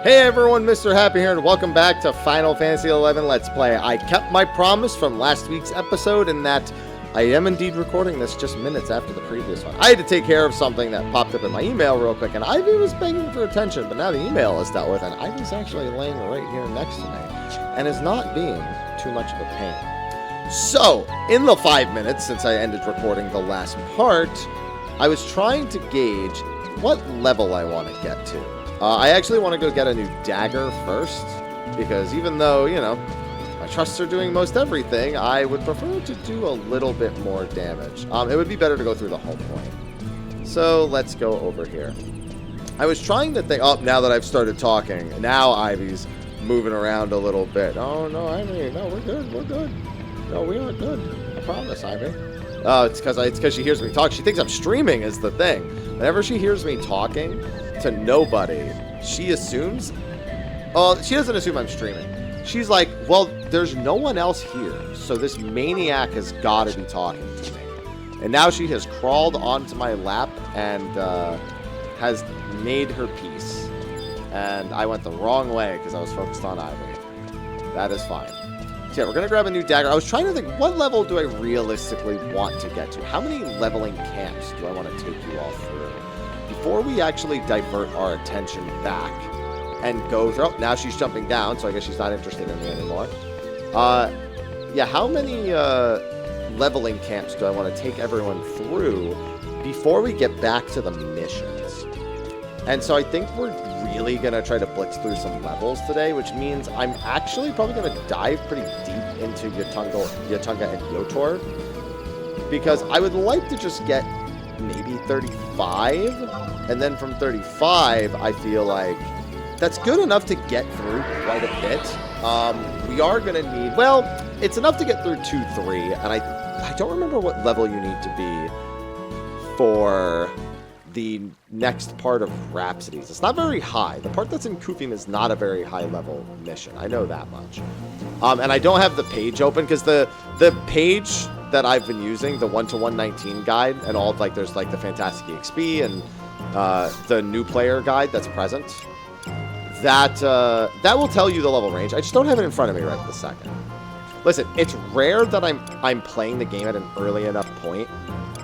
Hey everyone, Mr. Happy here, and welcome back to Final Fantasy XI Let's Play. I kept my promise from last week's episode in that I am indeed recording this just minutes after the previous one. I had to take care of something that popped up in my email real quick, and Ivy was begging for attention, but now the email is dealt with, and Ivy's actually laying right here next to me, and is not being too much of a pain. So, in the 5 minutes since I ended recording the last part, I was trying to gauge what level I want to get to. I actually want to go get a new dagger first, because even though, you know, my trusts are doing most everything, I would prefer to do a little bit more damage. It would be better to go through the home point. So, let's go over here. I was trying to think, now that I've started talking, now Ivy's moving around a little bit. Oh, no, Ivy, no, we're good, we're good. No, we are good. I promise, Ivy. It's because she hears me talk. She thinks I'm streaming is the thing. Whenever she hears me talking to nobody, she assumes... she doesn't assume I'm streaming. She's like, well, there's no one else here, so this maniac has got to be talking to me. And now she has crawled onto my lap and has made her peace. And I went the wrong way because I was focused on Ivy. That is fine. So yeah, we're going to grab a new dagger. I was trying to think, what level do I realistically want to get to? How many leveling camps do I want to take you all through? Before we actually divert our attention back and go through... Oh, now she's jumping down, so I guess she's not interested in me anymore. Yeah, how many leveling camps do I want to take everyone through before we get back to the missions? And so I think we're really going to try to blitz through some levels today, which means I'm actually probably going to dive pretty deep into Yuhtunga and Yhoator, because I would like to just get maybe 35, and then from 35, I feel like that's good enough to get through quite a bit. We are going to need, well, it's enough to get through 2-3, and I don't remember what level you need to be for the next part of Rhapsodies. It's not very high. The part that's in Kufim is not a very high level mission. I know that much. And I don't have the page open because the page that I've been using, the 1-119 guide, and all like there's like the Fantastic XP and the new player guide that's present. That will tell you the level range. I just don't have it in front of me right this second. Listen, it's rare that I'm playing the game at an early enough point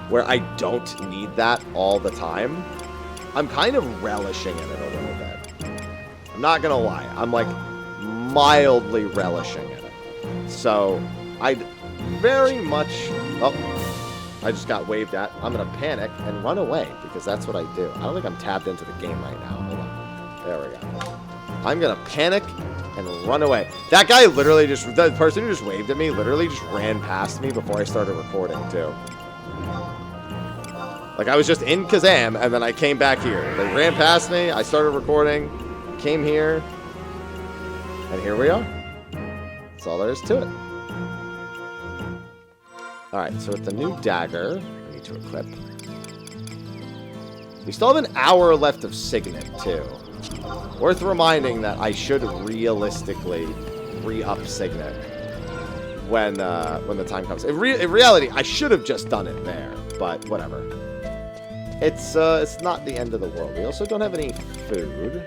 where I don't need that all the time. I'm kind of relishing in it a little bit. I'm not gonna lie. I'm like mildly relishing in it. So I'd very much... Oh, I just got waved at. I'm gonna panic and run away because that's what I do. I don't think I'm tapped into the game right now. Hold on. There we go. I'm gonna panic and run away. That guy literally just... The person who just waved at me literally just ran past me before I started recording too. Like, I was just in Kazham, and then I came back here. They ran past me, I started recording, came here, and here we are. That's all there is to it. Alright, so with the new dagger, I need to equip. We still have an hour left of Signet, too. Worth reminding that I should realistically re-up Signet when the time comes. In reality, I should have just done it there, but whatever. It's not the end of the world. We also don't have any food.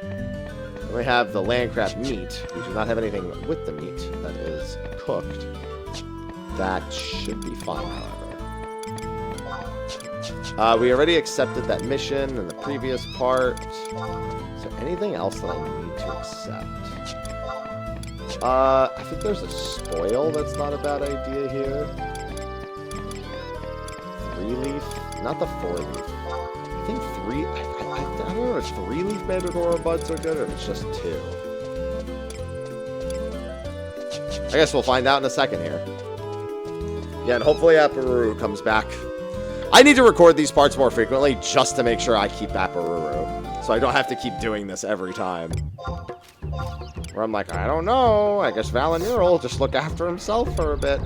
We have the landcrab meat. We do not have anything with the meat that is cooked. That should be fine, however. We already accepted that mission in the previous part. Is there anything else that I need to accept? I think there's a spoil that's not a bad idea here. 3-leaf, not the 4-leaf. I think 3... I don't know if 3-leaf Mandragora buds are good or if it's just 2. I guess we'll find out in a second here. Yeah, and hopefully Aparuru comes back. I need to record these parts more frequently just to make sure I keep Aparuru. So I don't have to keep doing this every time. Where I'm like, I don't know. I guess Valinor will just look after himself for a bit.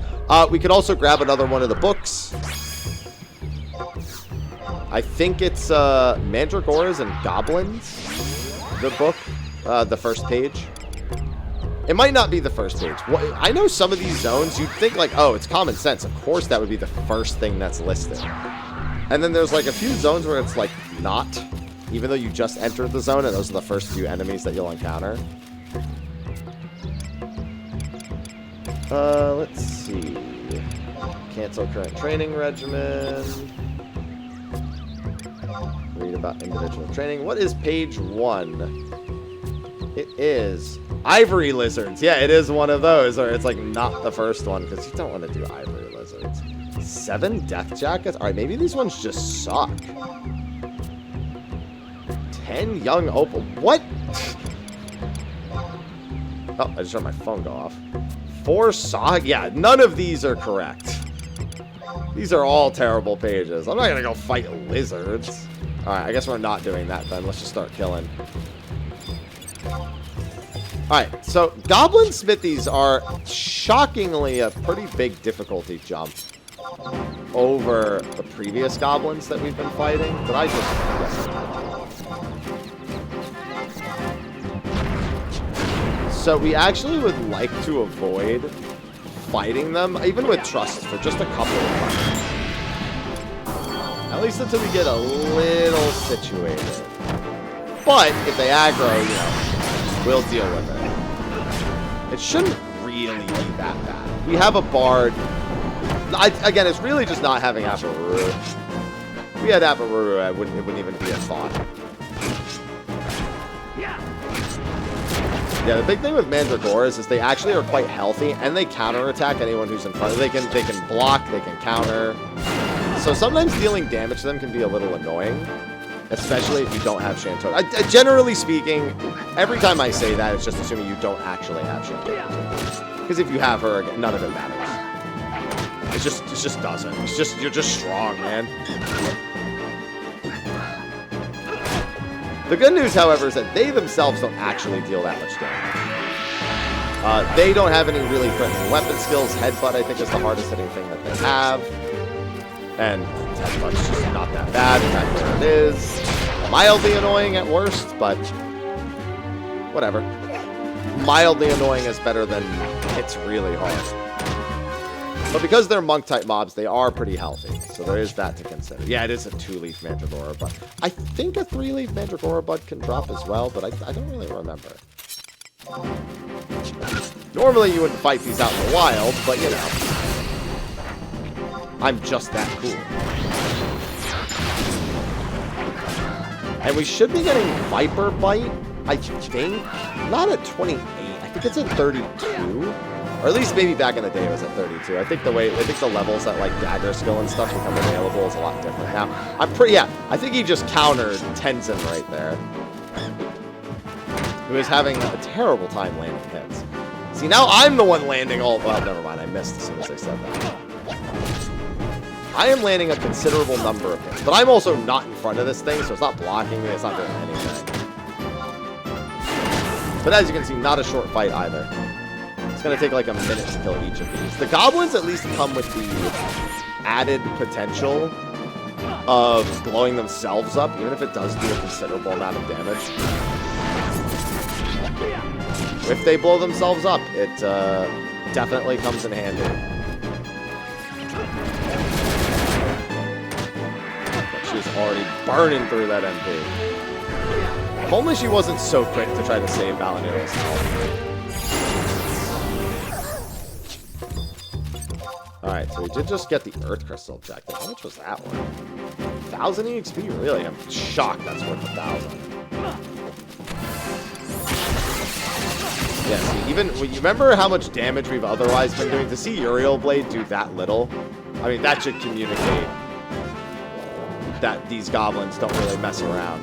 We could also grab another one of the books. I think it's Mandragoras and Goblins, the book, the first page. It might not be the first page. I know some of these zones, you'd think like, oh, it's common sense. Of course that would be the first thing that's listed. And then there's like a few zones where it's like not. even though you just entered the zone, and those are the first few enemies that you'll encounter. Let's see. Cancel current training regimen. Read about individual training. What is page 1? It is ivory lizards. Yeah, it is one of those, or it's like not the first one, because you don't want to do ivory lizards. 7 death jackets? Alright, maybe these ones just suck. 10 young opal. What? Oh, I just heard my phone go off. 4 saw. Yeah, none of these are correct. These are all terrible pages. I'm not gonna go fight lizards. Alright, I guess we're not doing that then. Let's just start killing. Alright, so goblin smithies are shockingly a pretty big difficulty jump over the previous goblins that we've been fighting. But I just... So we actually would like to avoid fighting them, even with trust, for just a couple of times. At least until we get a little situated. But if they aggro, you know, we'll deal with it. It shouldn't really be that bad. We have a bard. Again, it's really just not having Aperuru. If we had Aperuru, it wouldn't even be a thought. Yeah, the big thing with Mandragoras is they actually are quite healthy, and they counterattack anyone who's in front of them. They can block, they can counter. So sometimes dealing damage to them can be a little annoying, especially if you don't have Shanto. Generally speaking, every time I say that, it's just assuming you don't actually have Shanto. Because if you have her, none of it matters. It just doesn't. You're just strong, man. The good news, however, is that they themselves don't actually deal that much damage. They don't have any really threatening weapon skills. Headbutt, I think, is the hardest hitting thing that they have. And Headbutt's just not that bad. In fact, there it is. Mildly annoying at worst, but whatever. Mildly annoying is better than it's really hard. But because they're monk-type mobs, they are pretty healthy. So there is that to consider. Yeah, it is a 2-leaf Mandragora bud. I think a 3-leaf Mandragora bud can drop as well, but I don't really remember. Normally you wouldn't fight these out in the wild, but you know. I'm just that cool. And we should be getting Viper Bite, I think. Not at 28. I think it's at 32. Or at least maybe back in the day it was at 32. I think the levels that like dagger skill and stuff become available is a lot different now. I think he just countered Tenzin right there. Who is having a terrible time landing hits. See, now I'm the one landing all... Well, never mind. I missed as soon as I said that. I am landing a considerable number of hits. But I'm also not in front of this thing, so it's not blocking me. It's not doing anything. But as you can see, not a short fight either. It's going to take like a minute to kill each of these. The goblins at least come with the added potential of blowing themselves up, even if it does do a considerable amount of damage. If they blow themselves up, it definitely comes in handy. But she's already burning through that MP. If only she wasn't so quick to try to save Valeniro's health. Alright, so we did just get the Earth Crystal objective. How much was that one? 1,000 EXP? Really? I'm shocked that's worth 1,000. Yeah, see, even... You remember how much damage we've otherwise been doing? To see Uriel Blade do that little, I mean, that should communicate that these goblins don't really mess around.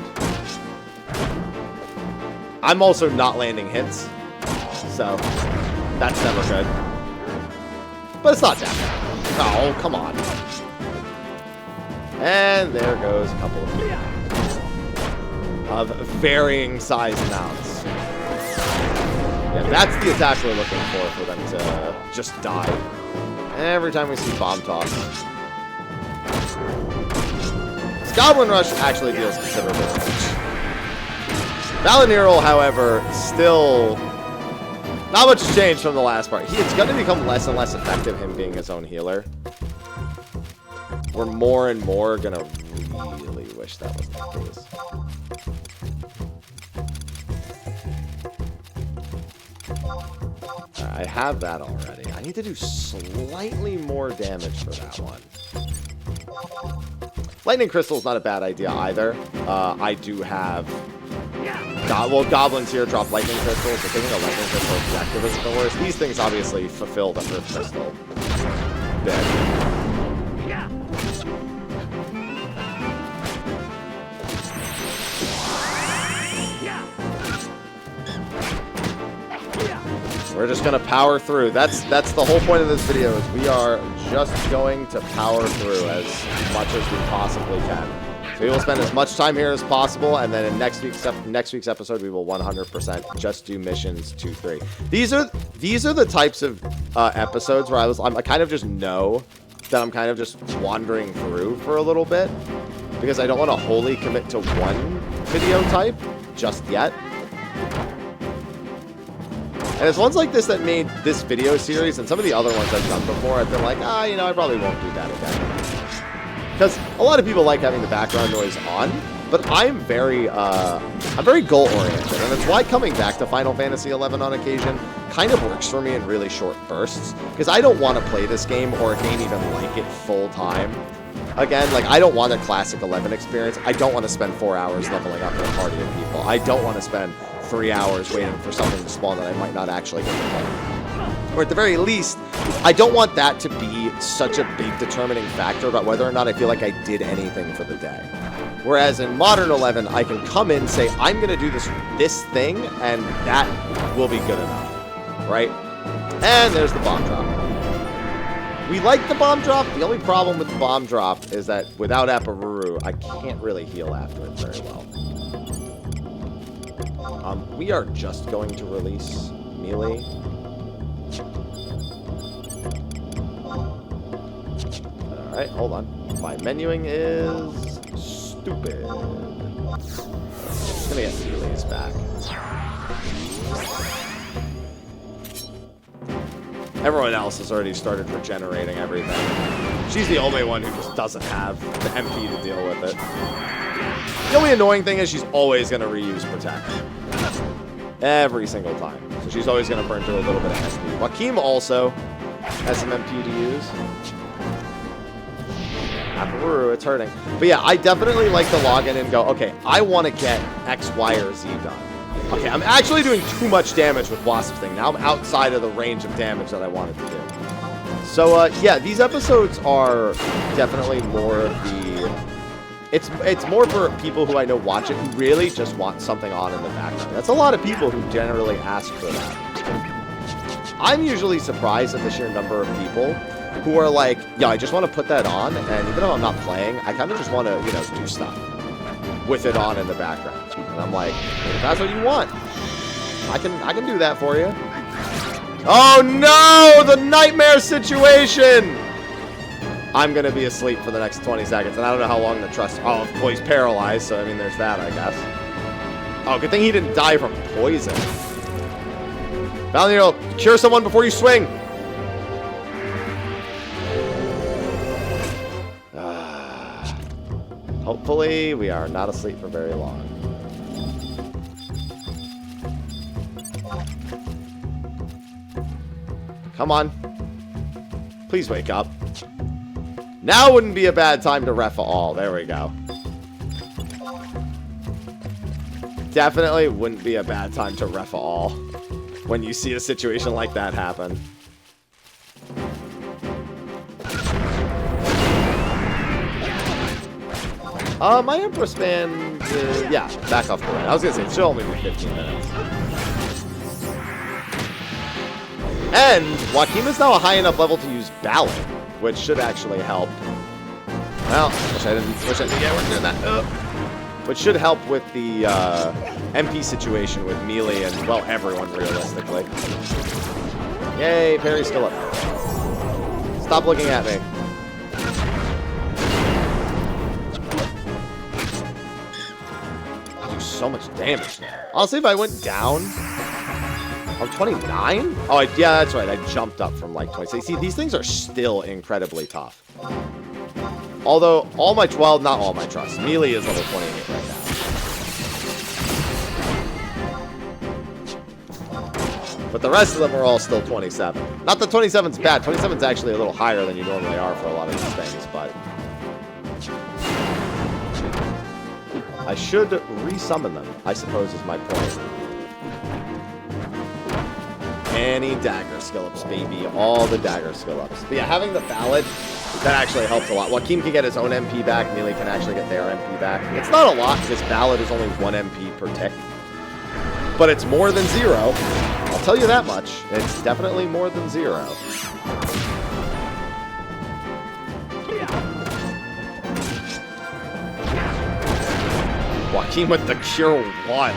I'm also not landing hits, so that's never good. But it's not that bad. Oh, come on. And there goes a couple of people. Of varying size amounts. Yeah, that's the attack we're looking for them to just die. Every time we see Bomb Toss. This Goblin Rush actually deals considerable damage. Valenirol, however, still... Not much has changed from the last part. It's going to become less and less effective, him being his own healer. We're more and more going to really wish that wasn't the case. I have that already. I need to do slightly more damage for that one. Lightning Crystal's not a bad idea either. I do have... well, goblins here drop lightning crystals, but taking a lightning crystal objective isn't the worst. These things obviously fulfill the earth crystal bit. We're just gonna power through. That's the whole point of this video, is we are just going to power through as much as we possibly can. So we will spend as much time here as possible, and then in next week's episode, we will 100% just do missions 2, 3. These are the types of episodes where I kind of just know that I'm kind of just wandering through for a little bit, because I don't want to wholly commit to one video type just yet. And it's ones like this that made this video series, and some of the other ones I've done before, I've been like, you know, I probably won't do that again. Because a lot of people like having the background noise on, but I'm very goal-oriented, and it's why coming back to Final Fantasy XI on occasion kind of works for me in really short bursts, because I don't want to play this game or again even like it full time. Again, like, I don't want a classic 11 experience. I don't want to spend 4 hours leveling up in a party of people. I don't want to spend 3 hours waiting for something to spawn that I might not actually get to play. Or at the very least, I don't want that to be such a big determining factor about whether or not I feel like I did anything for the day. Whereas in Modern 11, I can come in, say, I'm going to do this thing, and that will be good enough, right? And there's the bomb drop. We like the bomb drop. The only problem with the bomb drop is that without Apparuru, I can't really heal after it very well. We are just going to release melee. Alright, hold on. My menuing is stupid. I'm gonna get melees back. Everyone else has already started regenerating everything. She's the only one who just doesn't have the MP to deal with it. The only annoying thing is she's always going to reuse Protect. Every single time. So she's always going to burn through a little bit of SP. Joaquim also has some MP to use. Apparuru, it's hurting. But yeah, I definitely like to log in and go, okay, I want to get X, Y, or Z done. Okay, I'm actually doing too much damage with Wasp Thing. Now I'm outside of the range of damage that I wanted to do. So, yeah, these episodes are definitely more the... It's more for people who I know watch it who really just want something on in the background. That's a lot of people who generally ask for that. I'm usually surprised at the sheer number of people who are like, yeah, I just want to put that on, and even though I'm not playing, I kind of just want to, you know, do stuff with it on in the background. And I'm like, if that's what you want, I can do that for you. Oh no, the nightmare situation! I'm gonna be asleep for the next 20 seconds, and I don't know how long the trust. Oh, well, he's paralyzed, so I mean, there's that, I guess. Oh, good thing he didn't die from poison. Valniel, cure someone before you swing. Hopefully, we are not asleep for very long. Come on. Please wake up. Now wouldn't be a bad time to ref all. There we go. Definitely wouldn't be a bad time to ref all when you see a situation like that happen. My Empress band, yeah, back off the line. I was going to say, it should only be 15 minutes. And Joaquim is now a high enough level to use Ballad, which should actually help. Well, wish I didn't yeah, we're doing that. Which should help with the MP situation with melee and, well, everyone, realistically. Yay, parry's still up. Stop looking at me. I do so much damage now. Honestly, if I went down... I'm 29? Oh, yeah, that's right. I jumped up from like 20. See, these things are still incredibly tough. Although, all my... Well, not all my trusts. Melee is level 28 right now. But the rest of them are all still 27. Not that 27's bad. 27's actually a little higher than you normally are for a lot of these things, but... I should resummon them, I suppose is my point. Any dagger skill-ups, baby. All the dagger skill-ups. But yeah, having the ballad, that actually helps a lot. Joaquin can get his own MP back. Melee can actually get their MP back. It's not a lot, because ballad is only 1 MP per tick. But it's more than 0. I'll tell you that much. It's definitely more than 0. Joaquin with the Cure 1.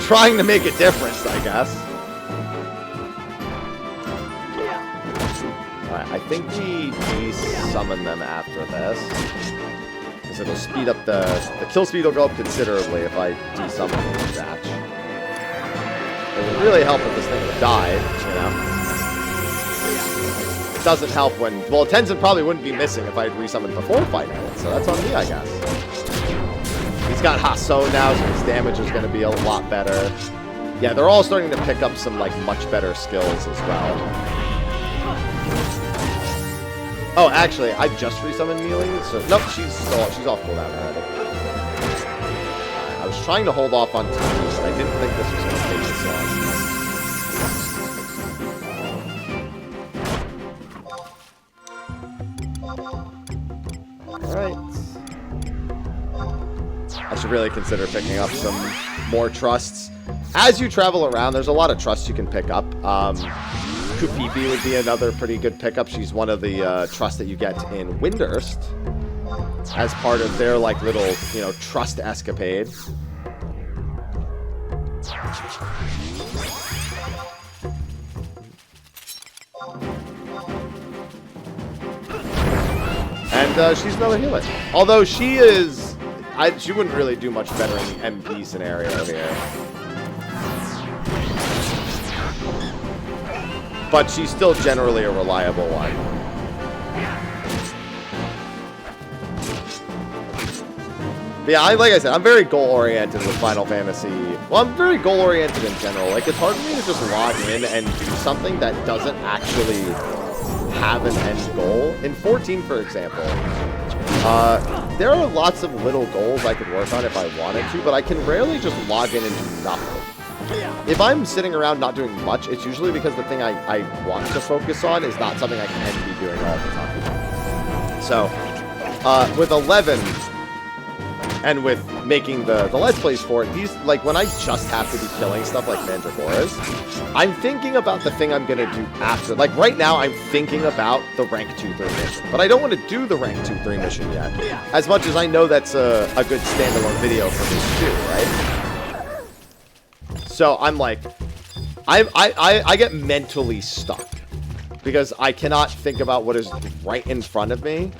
Trying to make a difference, I guess. Alright, I think we de-summon them after this. Because it'll speed up the kill speed will go up considerably if I de-summon the batch. It would really help if this thing would die, you know? It doesn't help when... Well, Tenzin probably wouldn't be missing if I had resummoned before fighting it, so that's on me, I guess. He's got Hasso now, so his damage is going to be a lot better. Yeah, they're all starting to pick up some, like, much better skills as well. Oh, actually, I just resummoned Melee, so... Nope, she's off cooldown already. I was trying to hold off on TV, but I didn't think this was going to take this long. Alright. I should really consider picking up some more trusts. As you travel around, there's a lot of trusts you can pick up. Kupipi would be another pretty good pickup. She's one of the trusts that you get in Windurst as part of their, like, little, you know, trust escapade. And she's another healer. Although she is... she wouldn't really do much better in the MP scenario here. But she's still generally a reliable one. But yeah, like I said, I'm very goal-oriented with Final Fantasy. Well, I'm very goal-oriented in general. Like, it's hard for me to just log in and do something that doesn't actually have an end goal. In 14, for example, there are lots of little goals I could work on if I wanted to, but I can rarely just log in and do nothing. If I'm sitting around not doing much, it's usually because the thing I want to focus on is not something I can be doing all the time. So, with 11, and with making the Let's Plays for it, these, like, when I just have to be killing stuff like Mandragoras, I'm thinking about the thing I'm going to do after. Like, right now, I'm thinking about the Rank 2-3 mission. But I don't want to do the Rank 2-3 mission yet. As much as I know that's a good standalone video for me to do, right? So, I'm like... I get mentally stuck. Because I cannot think about what is right in front of me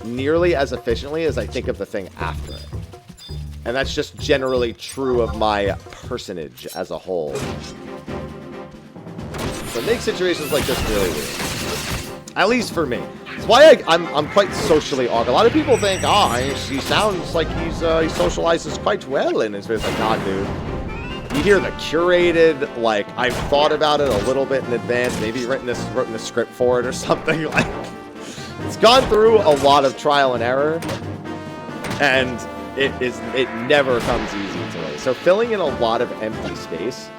nearly as efficiently as I think of the thing after it. And that's just generally true of my personage as a whole. So it makes situations like this really weird. At least for me. It's why I'm quite socially awkward. A lot of people think, he sounds like he socializes quite well in his videos. Like, nah, dude. You hear the curated, like, I've thought about it a little bit in advance, maybe written a script for it or something. Like, it's gone through a lot of trial and error, and it never comes easy to me. So filling in a lot of empty space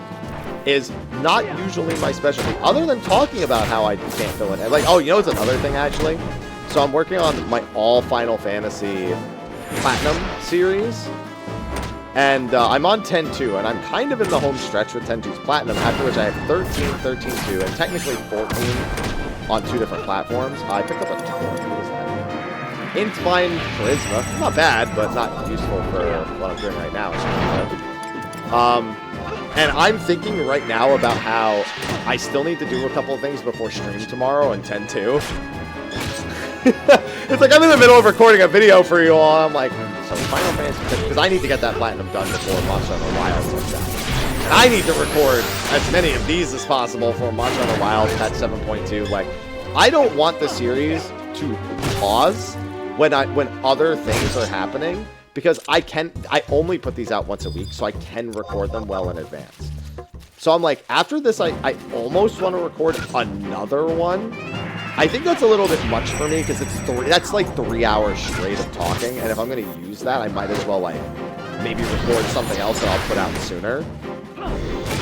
is not usually my specialty, other than talking about how I can't fill it in. Like, oh, you know what's another thing, actually? So I'm working on my all Final Fantasy Platinum series. And I'm on 10-2, and I'm kind of in the home stretch with 10-2's Platinum, after which I have 13, 13-2, and technically 14 on 2 different platforms. I picked up a 12. What is that? Intline Charisma. Not bad, but not useful for what I'm doing right now. And I'm thinking right now about how I still need to do a couple of things before stream tomorrow in 10-2. It's like I'm in the middle of recording a video for you all, and I'm like, so Final Fantasy, because I need to get that Platinum done before Monster Hunter Wilds comes out. And I need to record as many of these as possible for Monster Hunter Wilds at 7.2. Like, I don't want the series to pause when other things are happening, because I only put these out once a week, so I can record them well in advance. So I'm like, after this, I almost want to record another one. I think that's a little bit much for me because that's like 3 hours straight of talking. And if I'm going to use that, I might as well like maybe record something else that I'll put out sooner.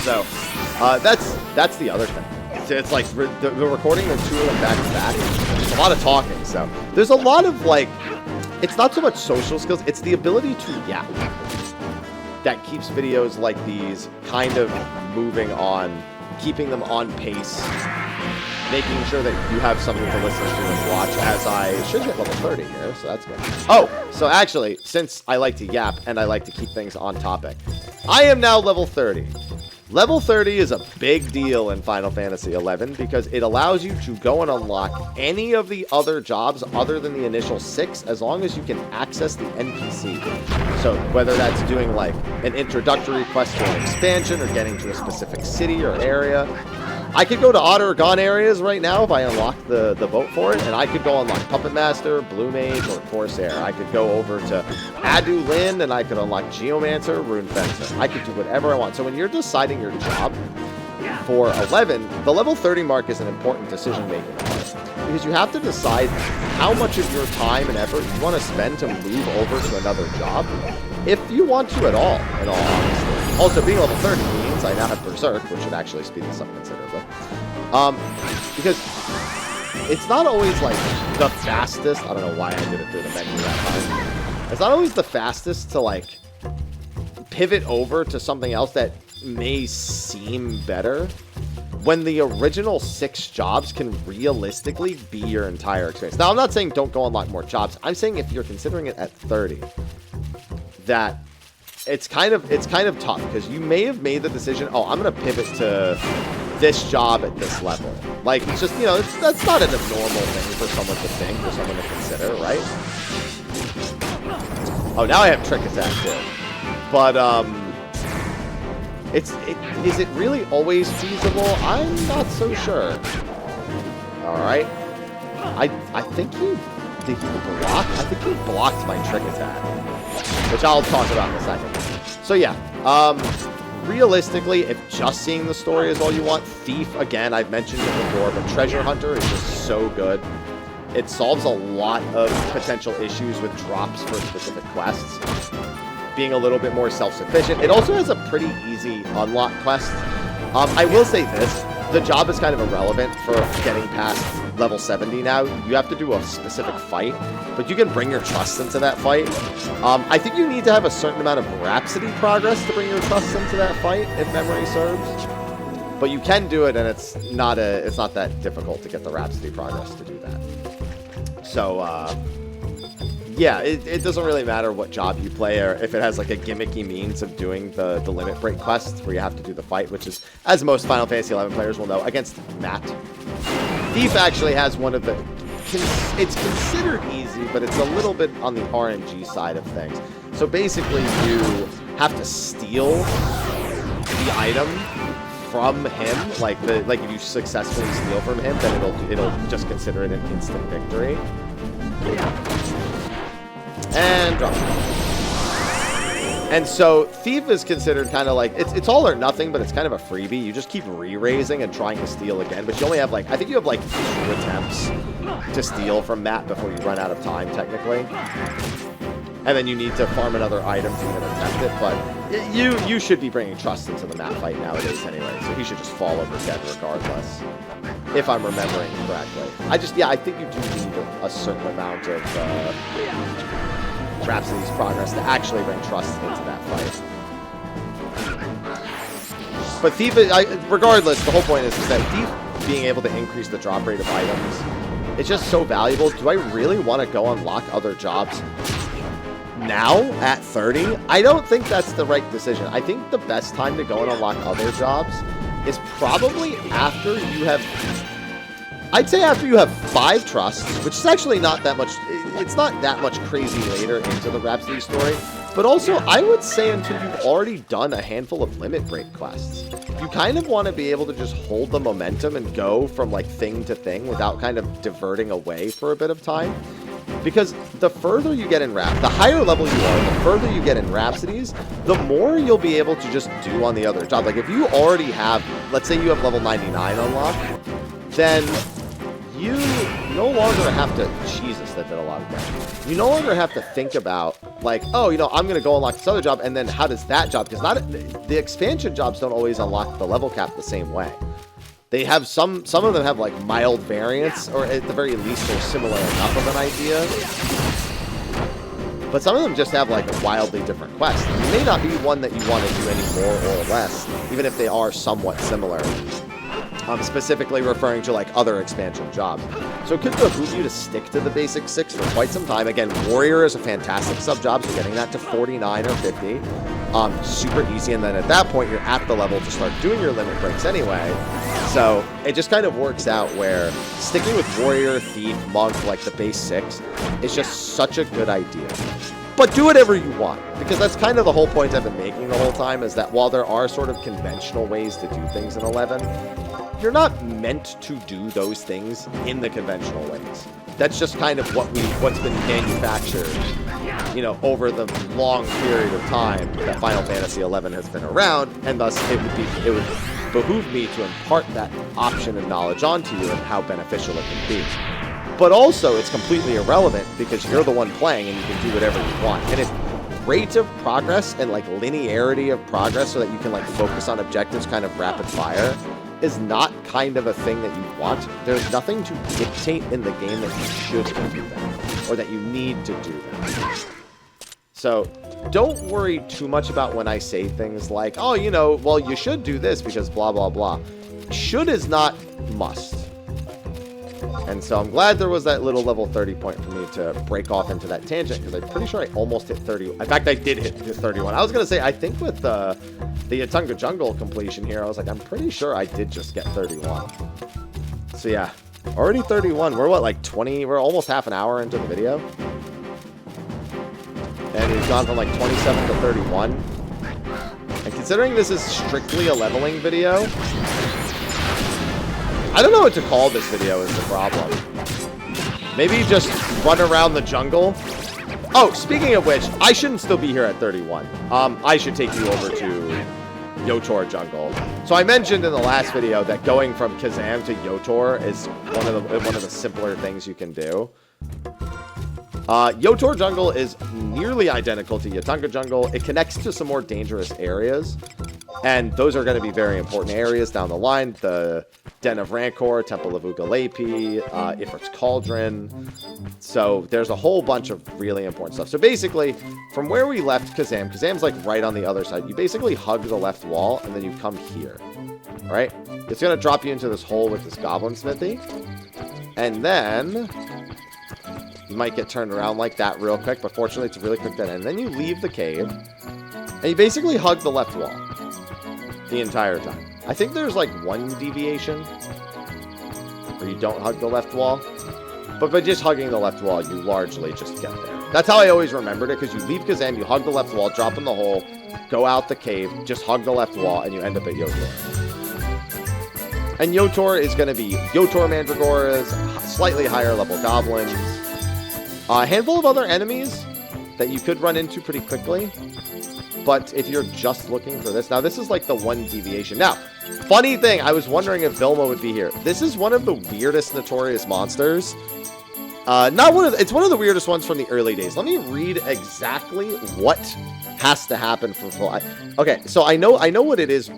So that's the other thing. It's like the recording the two of them back to back. There's a lot of talking. So there's a lot of like, it's not so much social skills. It's the ability to yap that keeps videos like these kind of moving on, keeping them on pace, making sure that you have something to listen to and watch as I should hit level 30 here, so that's good. Oh, so actually, since I like to yap and I like to keep things on topic, I am now level 30. Level 30 is a big deal in Final Fantasy XI because it allows you to go and unlock any of the other jobs other than the initial 6 as long as you can access the NPC. So whether that's doing like an introductory quest for an expansion or getting to a specific city or area. I could go to Otter or Gone areas right now if I unlock the boat for it, and I could go unlock Puppet Master, Blue Mage, or Corsair. I could go over to Adu Lin, and I could unlock Geomancer, Rune Fencer. I could do whatever I want. So when you're deciding your job for 11, the level 30 mark is an important decision-making part, because you have to decide how much of your time and effort you want to spend to move over to another job, if you want to at all, in all honesty. Also, being level 30 means I now have Berserk, which should actually speed this up considerably. Because it's not always, like, the fastest. I don't know why I did it through the menu that time. It's not always the fastest to, like, pivot over to something else that may seem better when the original 6 jobs can realistically be your entire experience. Now, I'm not saying don't go unlock more jobs. I'm saying if you're considering it at 30, that it's kind of tough, because you may have made the decision, oh, I'm going to pivot to this job at this level. Like, it's just, you know, that's not a normal thing for someone to think, for someone to consider, right? Oh, now I have Trick Attack, too. But, is it really always feasible? I'm not so sure. Alright. I think did he block? I think he blocked my Trick Attack, which I'll talk about in a second. So yeah, realistically, if just seeing the story is all you want, Thief, again, I've mentioned it before, but Treasure Hunter is just so good. It solves a lot of potential issues with drops for specific quests, being a little bit more self-sufficient. It also has a pretty easy unlock quest. I will say this, the job is kind of irrelevant for getting past level 70 now. You have to do a specific fight, but you can bring your trust into that fight. I think you need to have a certain amount of Rhapsody progress to bring your trust into that fight, if memory serves. But you can do it, and it's not that difficult to get the Rhapsody progress to do that. So, yeah, it doesn't really matter what job you play, or if it has like a gimmicky means of doing the limit break quest where you have to do the fight, which is, as most Final Fantasy XI players will know, against Matt. Thief actually has one of the... It's considered easy, but it's a little bit on the RNG side of things. So basically, you have to steal the item from him. Like if you successfully steal from him, then it'll just consider it an instant victory. And drop it. And so Thief is considered kind of like, it's all or nothing, but it's kind of a freebie. You just keep re-raising and trying to steal again, but you only have like, I think you have like 2 attempts to steal from Matt before you run out of time, technically. And then you need to farm another item to even attempt it, but you should be bringing trust into the Matt fight nowadays anyway, so he should just fall over dead regardless, if I'm remembering correctly. I think you do need a certain amount of Rhapsody's progress to actually bring trust into that fight. But Thief, regardless, the whole point is that Thief being able to increase the drop rate of items, it's just so valuable. Do I really want to go unlock other jobs now at 30? I don't think that's the right decision. I think the best time to go and unlock other jobs is probably after you have... I'd say after you have 5 trusts, which is actually not that much... It's not that much crazy later into the Rhapsody story. But also, I would say until you've already done a handful of limit break quests. You kind of want to be able to just hold the momentum and go from like thing to thing without kind of diverting away for a bit of time. Because the further you get in the higher level you are, the further you get in Rhapsodies, the more you'll be able to just do on the other job. Like if you already have, let's say you have level 99 unlocked, then you no longer have to, Jesus, that did a lot of damage. You no longer have to think about, like, oh, you know, I'm going to go unlock this other job, and then how does that job, because the expansion jobs don't always unlock the level cap the same way. They have some of them have like mild variants, or at the very least they're similar enough of an idea. But some of them just have like wildly different quests. It may not be one that you want to do any more or less, even if they are somewhat similar. I'm specifically referring to like other expansion jobs. So it could behoove you to stick to the basic 6 for quite some time. Again, Warrior is a fantastic sub-job, so getting that to 49 or 50. Super easy, and then at that point you're at the level to start doing your limit breaks anyway. So it just kind of works out where sticking with Warrior, Thief, Monk, like the base 6, is just such a good idea. But do whatever you want, because that's kind of the whole point I've been making the whole time, is that while there are sort of conventional ways to do things in 11, you're not meant to do those things in the conventional ways. That's just kind of what's been manufactured, you know, over the long period of time that Final Fantasy XI has been around, and thus it would behoove me to impart that option and knowledge onto you and how beneficial it can be. But also, it's completely irrelevant because you're the one playing and you can do whatever you want. And if rate of progress and like linearity of progress so that you can like focus on objectives kind of rapid fire is not kind of a thing that you want, there's nothing to dictate in the game that you should do that or that you need to do that. So don't worry too much about when I say things like, oh, you know, well, you should do this because blah, blah, blah. Should is not must. And so I'm glad there was that little level 30 point for me to break off into that tangent, because I'm pretty sure I almost hit 30. In fact, I did hit 31. I was going to say, I think with the Yuhtunga Jungle completion here, I was like, I'm pretty sure I did just get 31. So yeah, already 31. We're what, like 20? We're almost half an hour into the video. And we've gone from like 27 to 31. And considering this is strictly a leveling video, I don't know what to call this video is the problem. Maybe just run around the jungle. Oh, speaking of which, I shouldn't still be here at 31. I should take you over to Yhoator Jungle. So I mentioned in the last video that going from Kazham to Yhoator is one of the simpler things you can do. Yhoator Jungle is nearly identical to Yuhtunga Jungle. It connects to some more dangerous areas, and those are going to be very important areas down the line. The Den of Rancor, Temple of Ugalepi, Ifrit's Cauldron. So there's a whole bunch of really important stuff. So basically, from where we left Kazham's like right on the other side. You basically hug the left wall, and then you come here. All right? It's going to drop you into this hole with this goblin smithy. And then you might get turned around like that real quick, but fortunately it's a really quick dead end. And then you leave the cave, and you basically hug the left wall the entire time. I think there's like one deviation where you don't hug the left wall, but by just hugging the left wall, you largely just get there. That's how I always remembered it, because you leave Kazham, you hug the left wall, drop in the hole, go out the cave, just hug the left wall, and you end up at Yhoator. And Yhoator is going to be Yhoator Mandragoras, slightly higher level goblins, a handful of other enemies that you could run into pretty quickly. But if you're just looking for this, now this is like the one deviation. Now, funny thing, I was wondering if Vilma would be here. This is one of the weirdest notorious monsters. It's one of the weirdest ones from the early days. Let me read exactly what has to happen for full. Okay, so I know what it is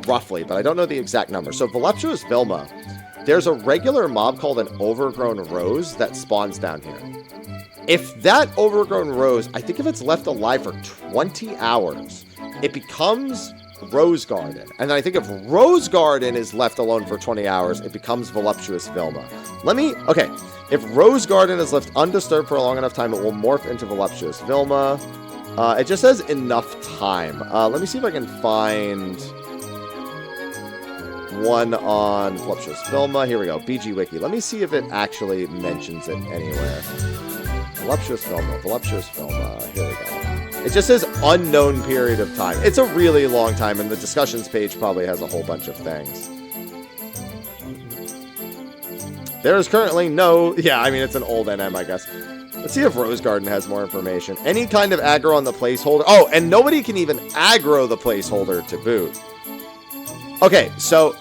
roughly, but I don't know the exact number. So Voluptuous Vilma, there's a regular mob called an overgrown rose that spawns down here. If that overgrown rose, I think if it's left alive for 20 hours, it becomes Rose Garden. And then I think if Rose Garden is left alone for 20 hours, it becomes Voluptuous Vilma. Okay, if Rose Garden is left undisturbed for a long enough time, it will morph into Voluptuous Vilma. It just says enough time. Let me see if I can find one on Voluptuous Vilma. Here we go, BG Wiki. Let me see if it actually mentions it anywhere. Voluptuous Vilma, here we go. It just says unknown period of time. It's a really long time, and the discussions page probably has a whole bunch of things. There is currently no... Yeah, I mean, it's an old NM, I guess. Let's see if Rose Garden has more information. Any kind of aggro on the placeholder. Oh, and nobody can even aggro the placeholder to boot. Okay, so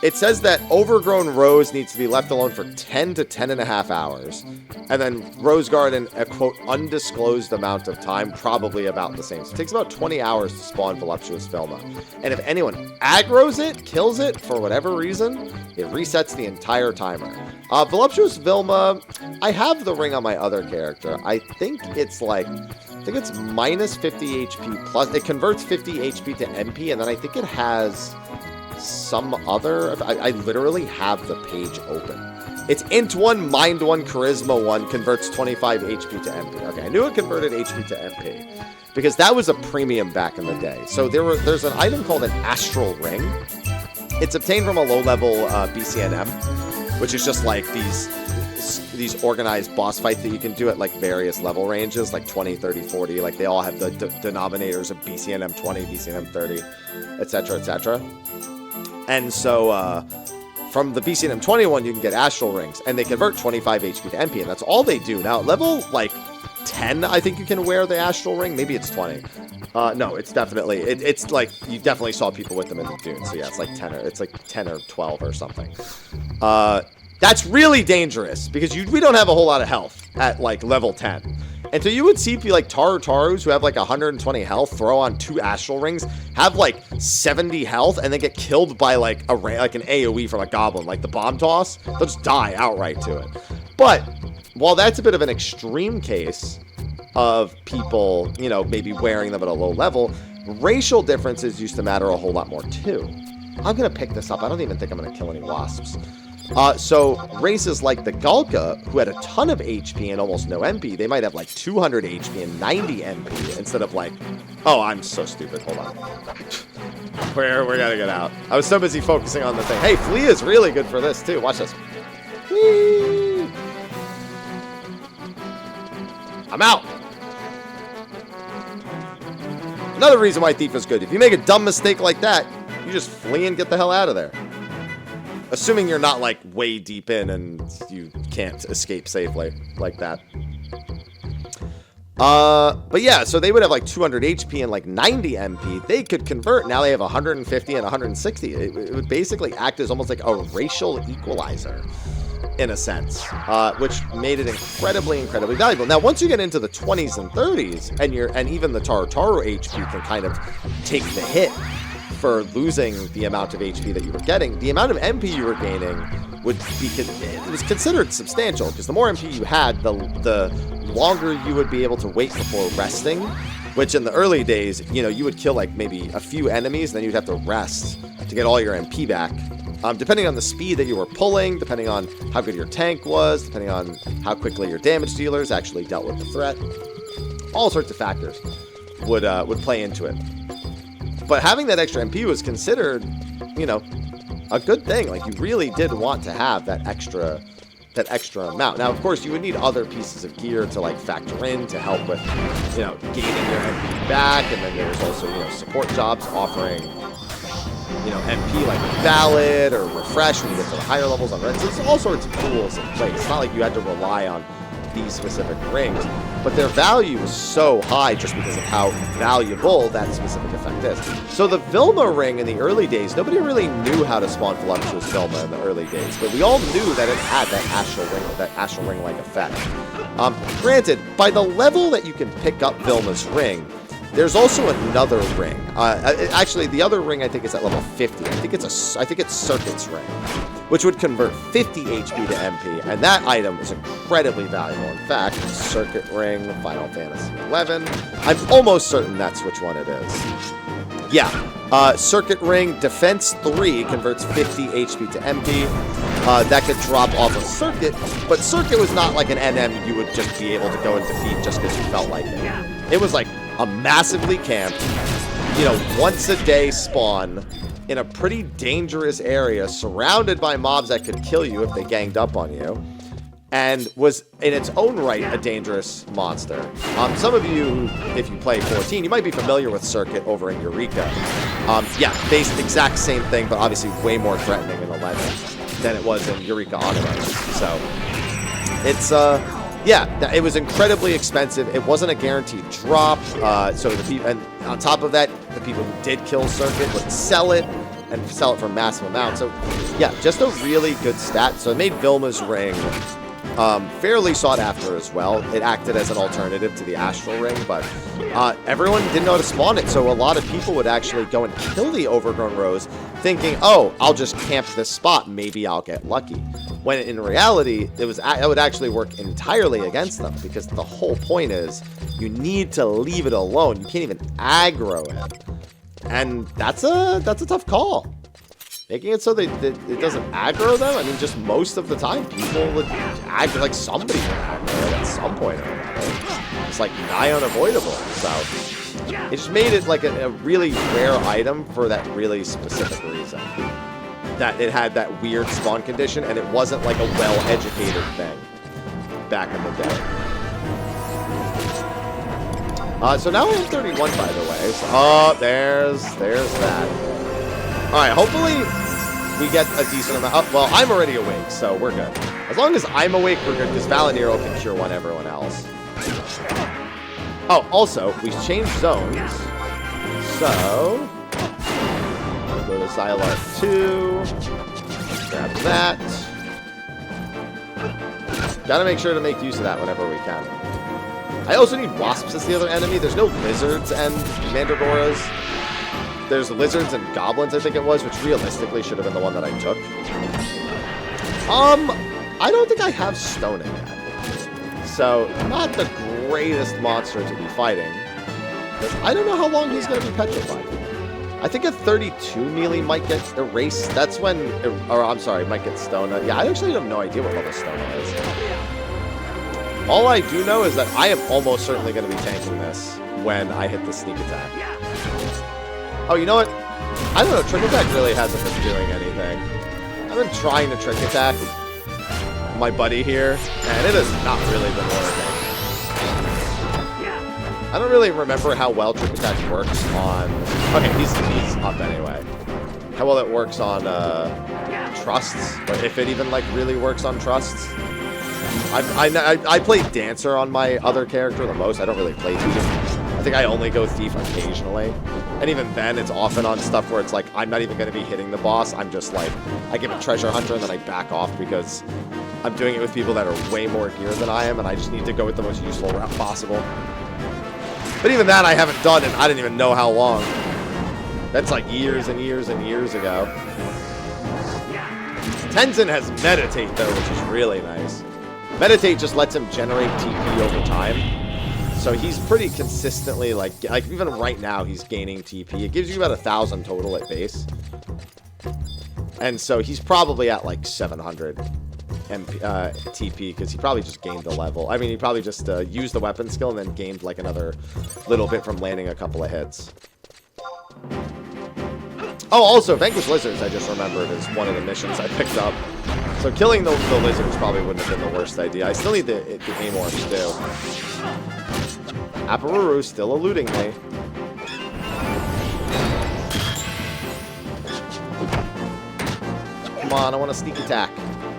it says that overgrown rose needs to be left alone for 10 to 10.5 hours. And then Rose Garden, a quote, undisclosed amount of time, probably about the same. So it takes about 20 hours to spawn Voluptuous Vilma. And if anyone aggroes it, kills it, for whatever reason, it resets the entire timer. Voluptuous Vilma, I have the ring on my other character. I think it's minus 50 HP plus. It converts 50 HP to MP, and then I think it has some other. I literally have the page open. It's int 1, mind 1, charisma 1, converts 25 HP to MP. Okay, I knew it converted HP to MP because that was a premium back in the day. So there's an item called an astral ring. It's obtained from a low-level BCNM, which is just like these organized boss fights that you can do at like various level ranges, like 20, 30, 40. Like they all have the denominators of BCNM 20, BCNM 30, etc., etc. And so from the BCNM 21, you can get astral rings, and they convert 25 HP to MP, and that's all they do. Now, at level like 10, I think you can wear the astral ring. Maybe it's 20. No, it's definitely, it's like, you definitely saw people with them in the Dune. So yeah, it's like 10 or 12 or something. That's really dangerous because we don't have a whole lot of health at like level 10. And so you would see people like Tarus who have like 120 health throw on 2 astral rings, have like 70 health, and then get killed by like an AoE from a goblin, like the bomb toss. They'll just die outright to it. But while that's a bit of an extreme case of people, you know, maybe wearing them at a low level, racial differences used to matter a whole lot more too. I'm going to pick this up. I don't even think I'm going to kill any wasps. So races like the Galka, who had a ton of HP and almost no MP, they might have like 200 HP and 90 MP instead of like, oh, I'm so stupid. Hold on. We're gonna get out. I was so busy focusing on the thing. Hey, Flea is really good for this too. Watch this. Whee! I'm out. Another reason why Thief is good. If you make a dumb mistake like that, you just flee and get the hell out of there. Assuming you're not, like, way deep in and you can't escape safely like that. But yeah, so they would have, like, 200 HP and, like, 90 MP. They could convert. Now they have 150 and 160. It would basically act as almost like a racial equalizer, in a sense, which made it incredibly, incredibly valuable. Now, once you get into the 20s and 30s, and even the Taru HP can kind of take the hit for losing the amount of HP that you were getting, the amount of MP you were gaining would be, it was considered substantial, because the more MP you had, the longer you would be able to wait before resting, which in the early days, you know, you would kill like maybe a few enemies, and then you'd have to rest to get all your MP back. Depending on the speed that you were pulling, depending on how good your tank was, depending on how quickly your damage dealers actually dealt with the threat, all sorts of factors would play into it. But having that extra MP was considered, you know, a good thing. Like, you really did want to have that extra amount. Now, of course, you would need other pieces of gear to, like, factor in to help with, you know, gaining your MP back. And then there's also, you know, support jobs offering, you know, MP like Valid or Refresh when you get to the higher levels on Red. So there's all sorts of tools in place. It's not like you had to rely on these specific rings, but their value is so high just because of how valuable that specific effect is. So the Vilma ring in the early days, nobody really knew how to spawn Voluptuous Vilma in the early days, but we all knew that it had that astral ring-like effect. Granted, by the level that you can pick up Vilma's ring, there's also another ring. Actually, the other ring I think is at level 50. I think it's Circuit's ring, which would convert 50 HP to MP, and that item is incredibly valuable. In fact, Circuit Ring, Final Fantasy XI. I'm almost certain that's which one it is. Yeah, Circuit Ring, Defense 3 converts 50 HP to MP. That could drop off of Circuit, but Circuit was not like an NM you would just be able to go and defeat just because you felt like it. It was like a massively camped, you know, once a day spawn in a pretty dangerous area, surrounded by mobs that could kill you if they ganged up on you, and was in its own right a dangerous monster. Some of you, if you play 14, you might be familiar with Circuit over in Eureka. Yeah, based exact same thing, but obviously way more threatening in 11 than it was in Eureka Automaton. So it's Yeah, it was incredibly expensive. It wasn't a guaranteed drop. So the people, and on top of that, the people who did kill Circuit would sell it and sell it for massive amounts. So yeah, just a really good stat. So it made Vilma's ring fairly sought after as well. It acted as an alternative to the Astral Ring, but everyone didn't know how to spawn it, so a lot of people would actually go and kill the Overgrown Rose, thinking, oh, I'll just camp this spot, maybe I'll get lucky. When in reality, it would actually work entirely against them, because the whole point is you need to leave it alone. You can't even aggro it, and that's a tough call. Making it so that it doesn't aggro them? I mean, just most of the time, people would aggro, like somebody would aggro it at some point or another. It's like nigh unavoidable. So it just made it like a really rare item for that really specific reason. That it had that weird spawn condition, and it wasn't like a well-educated thing back in the day. So now we're in 31, by the way. So, there's that. Alright, hopefully we get a decent amount. Oh, well, I'm already awake, so we're good. As long as I'm awake, we're good, because Valinero can cure one everyone else. Oh, also, we changed zones. So, we'll go to Xylar 2. Grab that. Gotta make sure to make use of that whenever we can. I also need Wasps as the other enemy. There's no Lizards and Mandragoras. There's lizards and goblins, I think it was, which realistically should have been the one that I took. I don't think I have Stoning yet. So, not the greatest monster to be fighting. I don't know how long he's going to be petrified. I think a 32 melee might get erased. That's when, or I'm sorry, might get Stona. Yeah, I actually have no idea what level Stona is. All I do know is that I am almost certainly going to be tanking this when I hit the sneak attack. Oh, you know what? I don't know. Trick Attack really hasn't been doing anything. I've been trying to Trick Attack my buddy here, and it has not really been working. I don't really remember how well Trick Attack works on... Okay, he's up anyway. How well it works on Trusts, or if it even, like, really works on Trusts. I play Dancer on my other character the most. I don't really play Thief. I think I only go Thief occasionally. And even then, it's often on stuff where it's like, I'm not even going to be hitting the boss. I'm just like, I give a Treasure Hunter and then I back off because I'm doing it with people that are way more geared than I am, and I just need to go with the most useful route possible. But even that I haven't done, and I didn't even know how long. That's like years and years and years ago. Tenzin has Meditate, though, which is really nice. Meditate just lets him generate TP over time. So he's pretty consistently, like even right now, he's gaining TP. It gives you about 1,000 total at base. And so he's probably at like 700 TP, because he probably just gained a level. I mean, he probably just used the weapon skill and then gained like another little bit from landing a couple of hits. Oh, also, Vanquish Lizards, I just remembered, is one of the missions I picked up. So killing the lizards probably wouldn't have been the worst idea. I still need the Amorphs, too. Aparuru still eluding me. Come on, I want a sneak attack.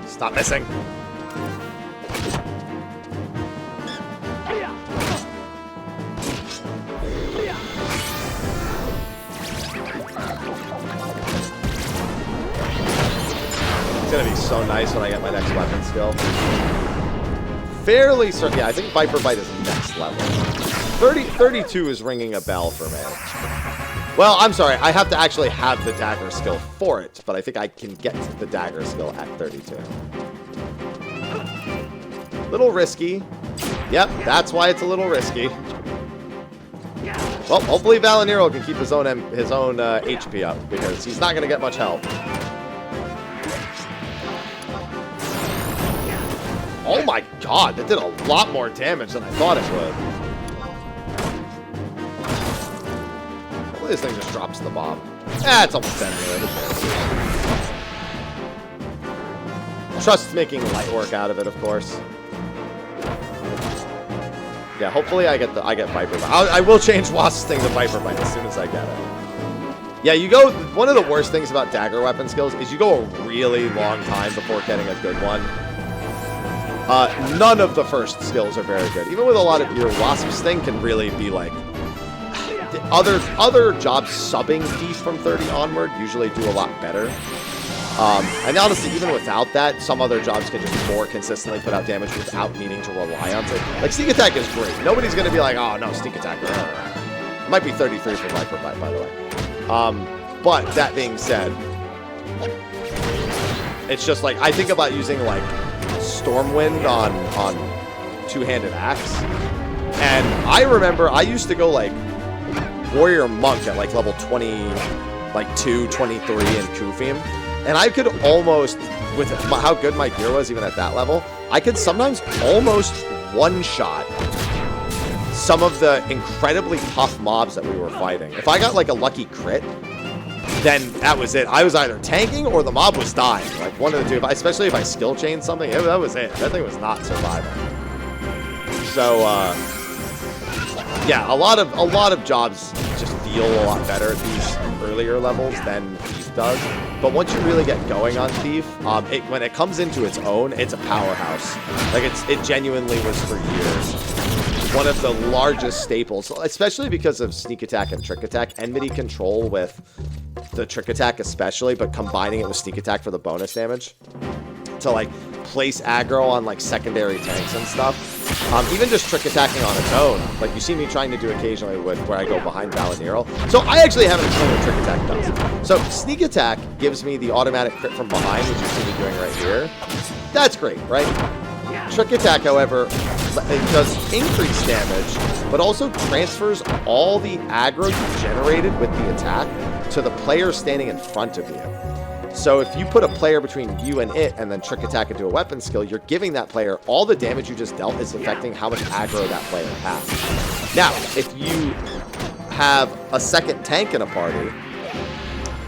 Stop missing. It's gonna be so nice when I get my next weapon skill. Fairly certain. Yeah, I think Viper Bite is next level. 32 is ringing a bell for me. Well, I'm sorry. I have to actually have the dagger skill for it, but I think I can get to the dagger skill at 32. Little risky. Yep, that's why it's a little risky. Well, hopefully Valinero can keep his own HP up, because he's not going to get much help. Oh my god, that did a lot more damage than I thought it would. Hopefully this thing just drops the bomb. Ah, it's almost dead anyway. Trust's making light work out of it, of course. Yeah, hopefully I get Viper Bite. I will change Wasp's thing to Viper Bite as soon as I get it. Yeah, you go... One of the worst things about dagger weapon skills is you go a really long time before getting a good one. None of the first skills are very good. Even with a lot of your Wasp's thing can really be like other jobs subbing Thief from 30 onward usually do a lot better. And honestly, even without that, some other jobs can just more consistently put out damage without needing to rely on it. Like, Sneak Attack is great. Nobody's going to be like, oh, no, Sneak Attack. It might be 33 for Viper Bite, by the way. But that being said, it's just like, I think about using, like, Stormwind on Two-Handed Axe. And I remember I used to go, like, Warrior Monk at, like, level 22, 23 in Kufim. And I could almost, with how good my gear was even at that level, I could sometimes almost one-shot some of the incredibly tough mobs that we were fighting. If I got like a lucky crit, then that was it. I was either tanking or the mob was dying. Like one of the two, especially if I skill chained something, that was it. That thing was not surviving. So, yeah, a lot of jobs just feel a lot better at these earlier levels than Thief does. But once you really get going on Thief, when it comes into its own, it's a powerhouse. Like it genuinely was for years one of the largest staples, especially because of Sneak Attack and Trick Attack. Enmity control with the Trick Attack especially, but combining it with Sneak Attack for the bonus damage to like place aggro on like secondary tanks and stuff. Even just Trick Attacking on its own, like you see me trying to do occasionally with where I go behind Valinero. So I actually haven't explained what Trick Attack does. So Sneak Attack gives me the automatic crit from behind, which you see me doing right here. That's great, right? Trick Attack, however, it does increase damage, but also transfers all the aggro you generated with the attack to the player standing in front of you. So if you put a player between you and it and then Trick Attack into a weapon skill, you're giving that player all the damage you just dealt is affecting how much aggro that player has. Now, if you have a second tank in a party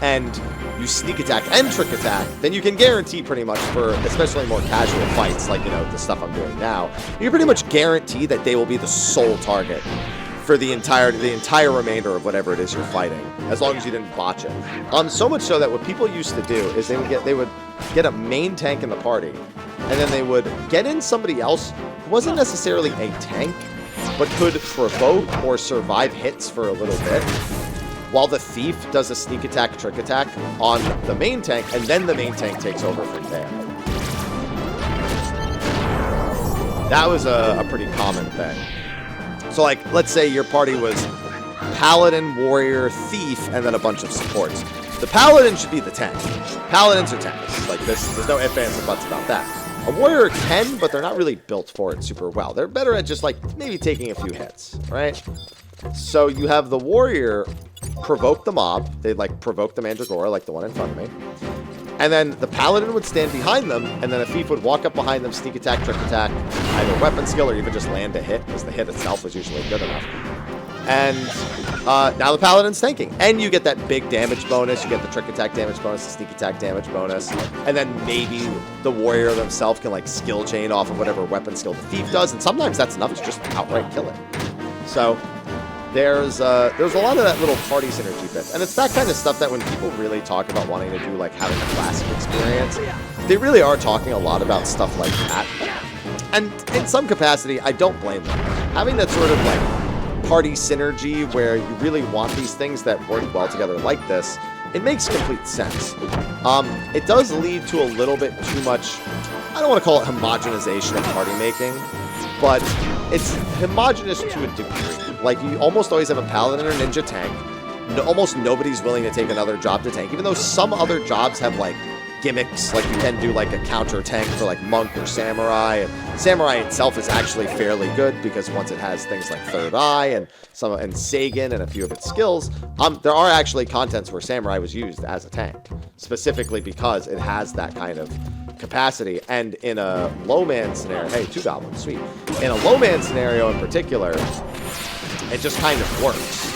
and you Sneak Attack and Trick Attack, then you can guarantee pretty much for especially more casual fights like, you know, the stuff I'm doing now, you can pretty much guarantee that they will be the sole target for the entire remainder of whatever it is you're fighting, as long as you didn't botch it. So much so that what people used to do is they would get a main tank in the party, and then they would get in somebody else who wasn't necessarily a tank, but could provoke or survive hits for a little bit, while the Thief does a Sneak Attack, Trick Attack on the main tank, and then the main tank takes over from there. That was a pretty common thing. So, like, let's say your party was Paladin, Warrior, Thief, and then a bunch of supports. The Paladin should be the tank. Paladins are tanks. Like, there's no ifs, ands, or buts about that. A Warrior can, but they're not really built for it super well. They're better at just, like, maybe taking a few hits, right? So you have the Warrior provoke the mob. They'd, like, provoke the Mandragora, like the one in front of me. And then the Paladin would stand behind them, and then a Thief would walk up behind them, Sneak Attack, Trick Attack, either weapon skill or even just land a hit, because the hit itself was usually good enough. And now the Paladin's tanking. And you get that big damage bonus, you get the Trick Attack damage bonus, the Sneak Attack damage bonus, and then maybe the Warrior themselves can like skill chain off of whatever weapon skill the Thief does, and sometimes that's enough to just outright kill it. So there's a lot of that little party synergy bit, and it's that kind of stuff that when people really talk about wanting to do like having a classic experience, they really are talking a lot about stuff like that. And in some capacity, I don't blame them. Having that sort of like party synergy where you really want these things that work well together like this, it makes complete sense. It does lead to a little bit too much, I don't want to call it homogenization of party making, but it's homogenous to a degree. Like, you almost always have a Paladin or Ninja tank. Almost nobody's willing to take another job to tank, even though some other jobs have, like, gimmicks. Like, you can do, like, a counter tank for, like, Monk or Samurai. And Samurai itself is actually fairly good, because once it has things like Third Eye and Sagan and a few of its skills, there are actually contents where Samurai was used as a tank, specifically because it has that kind of capacity. And in a low-man scenario, hey, 2 goblins, sweet. In a low-man scenario in particular, it just kind of works.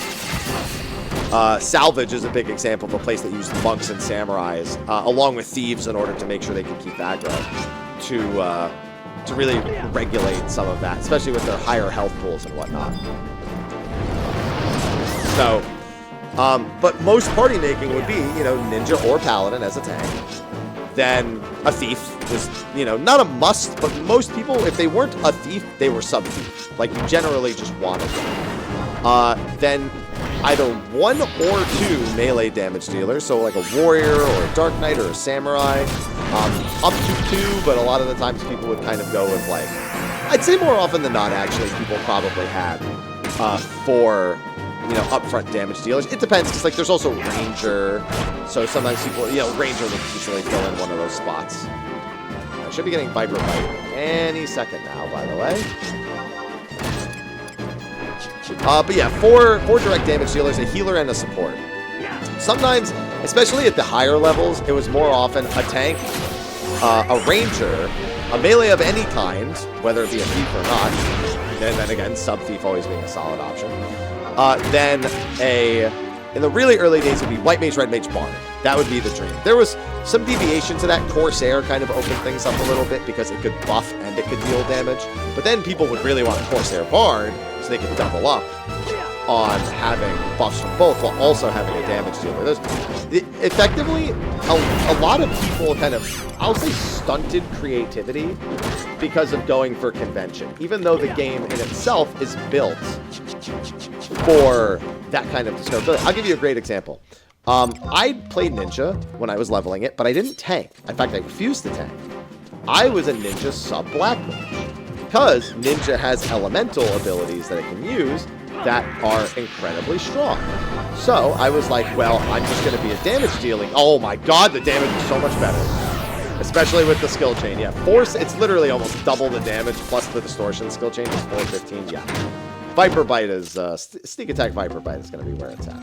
Salvage is a big example of a place that used monks and samurais, along with thieves, in order to make sure they could keep aggro, to really regulate some of that, especially with their higher health pools and whatnot. So, but most party making would be, you know, Ninja or Paladin as a tank, then a thief was, you know, not a must, but most people, if they weren't a thief, they were sub-thief. Like, you generally just wanted them. Then either 1 or 2 melee damage dealers, so like a warrior or a dark knight or a samurai, up to 2, but a lot of the times people would kind of go with, like, I'd say more often than not, actually, people probably had 4, you know, upfront damage dealers. It depends, because, like, there's also Ranger, so sometimes people, you know, Ranger would usually fill in one of those spots. I should be getting Viper Bite any second now, by the way. But yeah, 4 direct damage dealers, a healer, and a support. Sometimes, especially at the higher levels, it was more often a tank, a ranger, a melee of any kind, whether it be a thief or not, and then again, sub-thief always being a solid option. Then in the really early days, it would be white mage, red mage, bard. That would be the dream. There was some deviation to that. Corsair kind of opened things up a little bit because it could buff and it could deal damage. But then people would really want a Corsair bard so they could double up on having buffs from both while also having a damage dealer. Effectively, a lot of people kind of, I'll say, stunted creativity because of going for convention, even though the game in itself is built for that kind of discoverability. I'll give you a great example. I played ninja when I was leveling it, but I didn't tank. In fact, I refused to tank. I was a ninja sub-black mage because ninja has elemental abilities that it can use that are incredibly strong. So I was like, well, I'm just going to be a damage dealing. Oh my god, the damage is so much better. Especially with the skill chain. Yeah, force, it's literally almost double the damage plus the distortion skill chain is 415. Yeah. Viper Bite is, Sneak Attack Viper Bite is going to be where it's at.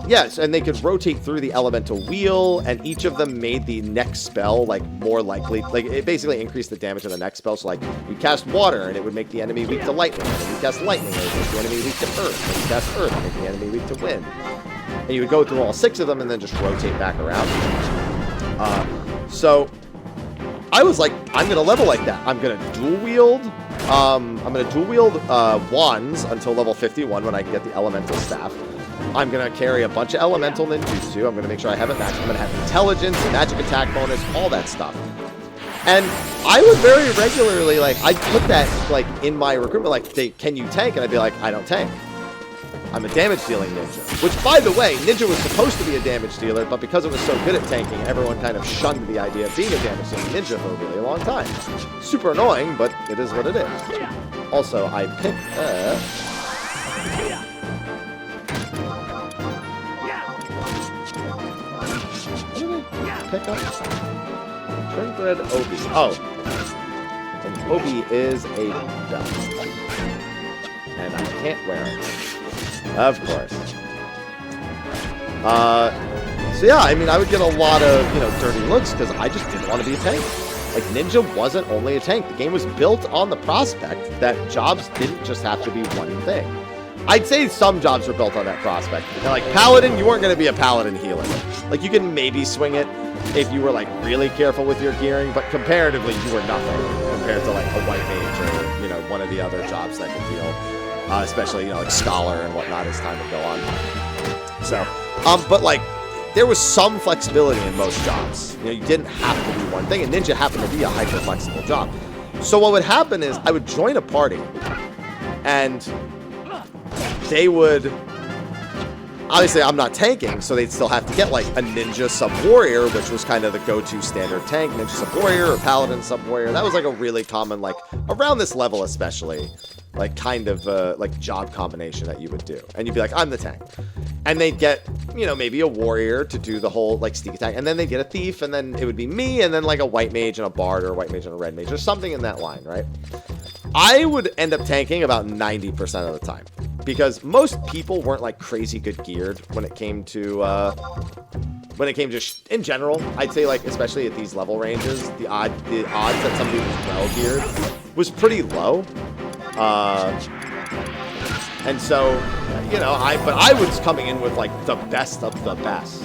Yes, and they could rotate through the elemental wheel, and each of them made the next spell, like, more likely. Like, it basically increased the damage of the next spell. So, like, you cast water, and it would make the enemy weak to lightning. And you cast lightning, and it would make the enemy weak to earth. And you cast earth, and make the enemy weak to wind. And you would go through all 6 of them, and then just rotate back around. So, I was like, I'm going to level like that. I'm going to dual wield. I'm going to dual wield wands until level 51 when I can get the elemental staff. I'm going to carry a bunch of elemental ninjutsu. I'm going to make sure I have it matched. I'm going to have intelligence, magic attack bonus, all that stuff. And I would very regularly, like, I'd put that, like, in my recruitment, like, can you tank? And I'd be like, I don't tank. I'm a damage dealing ninja. Which, by the way, ninja was supposed to be a damage dealer, but because it was so good at tanking, everyone kind of shunned the idea of being a damage dealing ninja for a really long time. Super annoying, but it is what it is. Also, I picked pick up Turnthread Obi. Oh. And Obi is a belt. And I can't wear it. Of course. So yeah, I mean, I would get a lot of, you know, dirty looks because I just didn't want to be a tank. Like, ninja wasn't only a tank. The game was built on the prospect that jobs didn't just have to be one thing. I'd say some jobs were built on that prospect. Like, paladin, you weren't going to be a paladin healer. Like, you can maybe swing it if you were, like, really careful with your gearing, but comparatively, you were nothing compared to, like, a white mage or, you know, one of the other jobs that could heal. Especially, you know, like, scholar and whatnot as time would go on. So, but, like, there was some flexibility in most jobs. You know, you didn't have to do one thing, and ninja happened to be a hyper-flexible job. So what would happen is I would join a party, and they would, obviously I'm not tanking, so they'd still have to get like a ninja sub-warrior, which was kind of the go-to standard tank, ninja sub-warrior or paladin sub-warrior. That was like a really common, like around this level especially, like kind of like job combination that you would do. And you'd be like, I'm the tank. And they'd get, you know, maybe a warrior to do the whole like sneak attack, and then they'd get a thief, and then it would be me, and then like a white mage and a bard, or a white mage and a red mage, or something in that line, right? I would end up tanking about 90% of the time, because most people weren't like crazy good geared when it came to in general. I'd say, like, especially at these level ranges, the odds that somebody was well geared was pretty low. And so, you know, I was coming in with like the best of the best.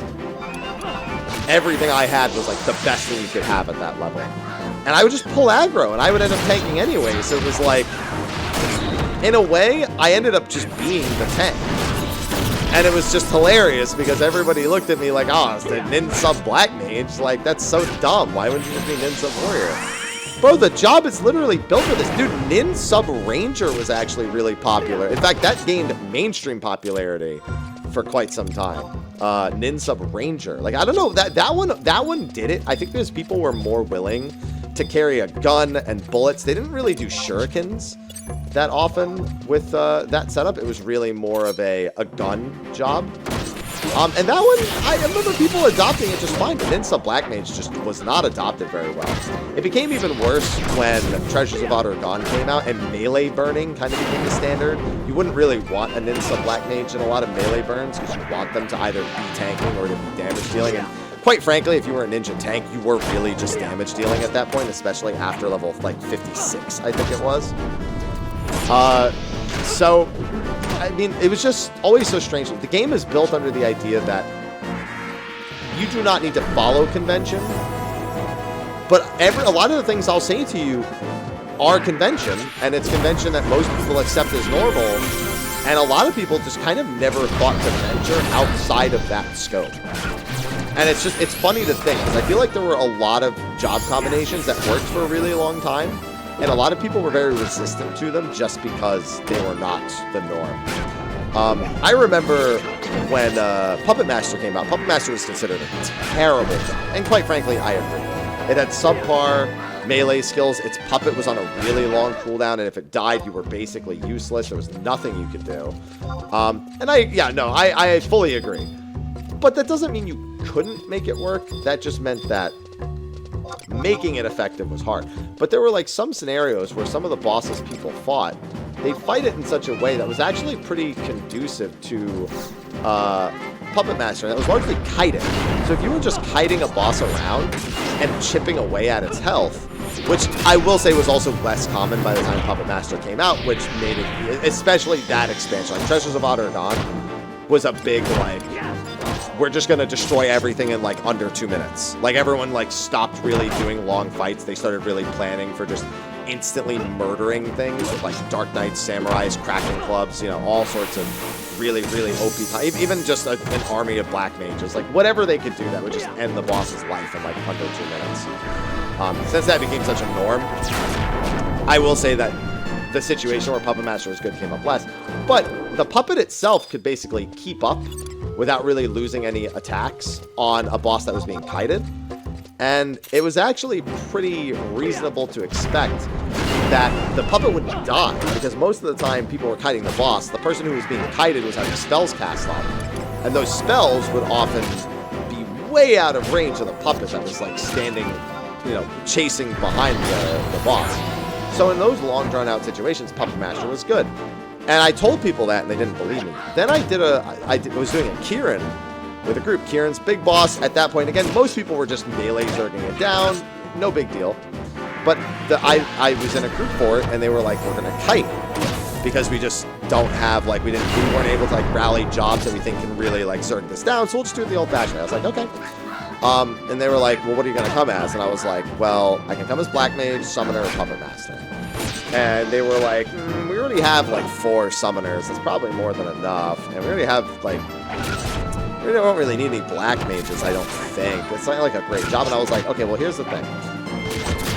Everything I had was like the best thing you could have at that level. And I would just pull aggro, and I would end up tanking anyway. So it was like, in a way, I ended up just being the tank. And it was just hilarious because everybody looked at me like, oh, it's the Nin sub Black Mage. Like, that's so dumb. Why wouldn't you just be Nin sub Warrior? Bro, the job is literally built for this. Dude, Nin sub Ranger was actually really popular. In fact, that gained mainstream popularity for quite some time. Nin sub Ranger. Like, I don't know, that one did it. I think there's people were more willing to carry a gun and bullets. They didn't really do shurikens that often with that setup. It was really more of a gun job. And that one, I remember people adopting it just fine, but Nin sub Black Mage just was not adopted very well. It became even worse when Treasures of Yhoator Gone came out and melee burning kind of became the standard. You wouldn't really want a Nin sub Black Mage in a lot of melee burns because you want them to either be tanking or to be damage dealing. And quite frankly, if you were a ninja tank, you were really just damage dealing at that point, especially after level like 56, I think it was. So, I mean, it was just always so strange. The game is built under the idea that you do not need to follow convention, but a lot of the things I'll say to you are convention, and it's convention that most people accept as normal, and a lot of people just kind of never thought to venture outside of that scope. And it's funny to think, because I feel like there were a lot of job combinations that worked for a really long time, and a lot of people were very resistant to them just because they were not the norm. I remember when Puppet Master came out, Puppet Master was considered a terrible job. And quite frankly, I agree. It had subpar melee skills. Its puppet was on a really long cooldown, and if it died, you were basically useless. There was nothing you could do. And I fully agree. But that doesn't mean you couldn't make it work. That just meant that making it effective was hard. But there were like some scenarios where some of the bosses people fought, they fight it in such a way that was actually pretty conducive to Puppet Master. And it was largely kiting. So if you were just kiting a boss around and chipping away at its health, which I will say was also less common by the time Puppet Master came out, which made it, especially that expansion, like Treasures of Yhoator Gone was a big, like, we're just gonna destroy everything in like under 2 minutes. Like everyone like stopped really doing long fights. They started really planning for just instantly murdering things with like Dark Knights, Samurais, Kraken clubs, you know, all sorts of really, really OP time. Even just an army of black mages, like whatever they could do that would just end the boss's life in like under 2 minutes. Since that became such a norm, I will say that the situation where Puppet Master was good came up less. But the puppet itself could basically keep up without really losing any attacks on a boss that was being kited. And it was actually pretty reasonable to expect that the puppet would die, because most of the time people were kiting the boss, the person who was being kited was having spells cast on them. And those spells would often be way out of range of the puppet that was like standing, you know, chasing behind the boss. So in those long drawn out situations, Puppet Master was good. And I told people that, and they didn't believe me. Then I was doing a Kieran with a group. Kieran's big boss. At that point, again, most people were just melee zerging it down. No big deal. But I was in a group for it, and they were like, we're going to kite. Because we just don't have, like, we weren't able to, like, rally jobs that we think can really, like, zerg this down. So we'll just do it the old-fashioned way. I was like, okay. And they were like, well, what are you going to come as? And I was like, well, I can come as Black Mage, Summoner, or Puppet Master. And they were like, we already have like 4 summoners. That's probably more than enough. And we already have like, we don't really need any black mages, I don't think. It's not like a great job. And I was like, okay, well, here's the thing.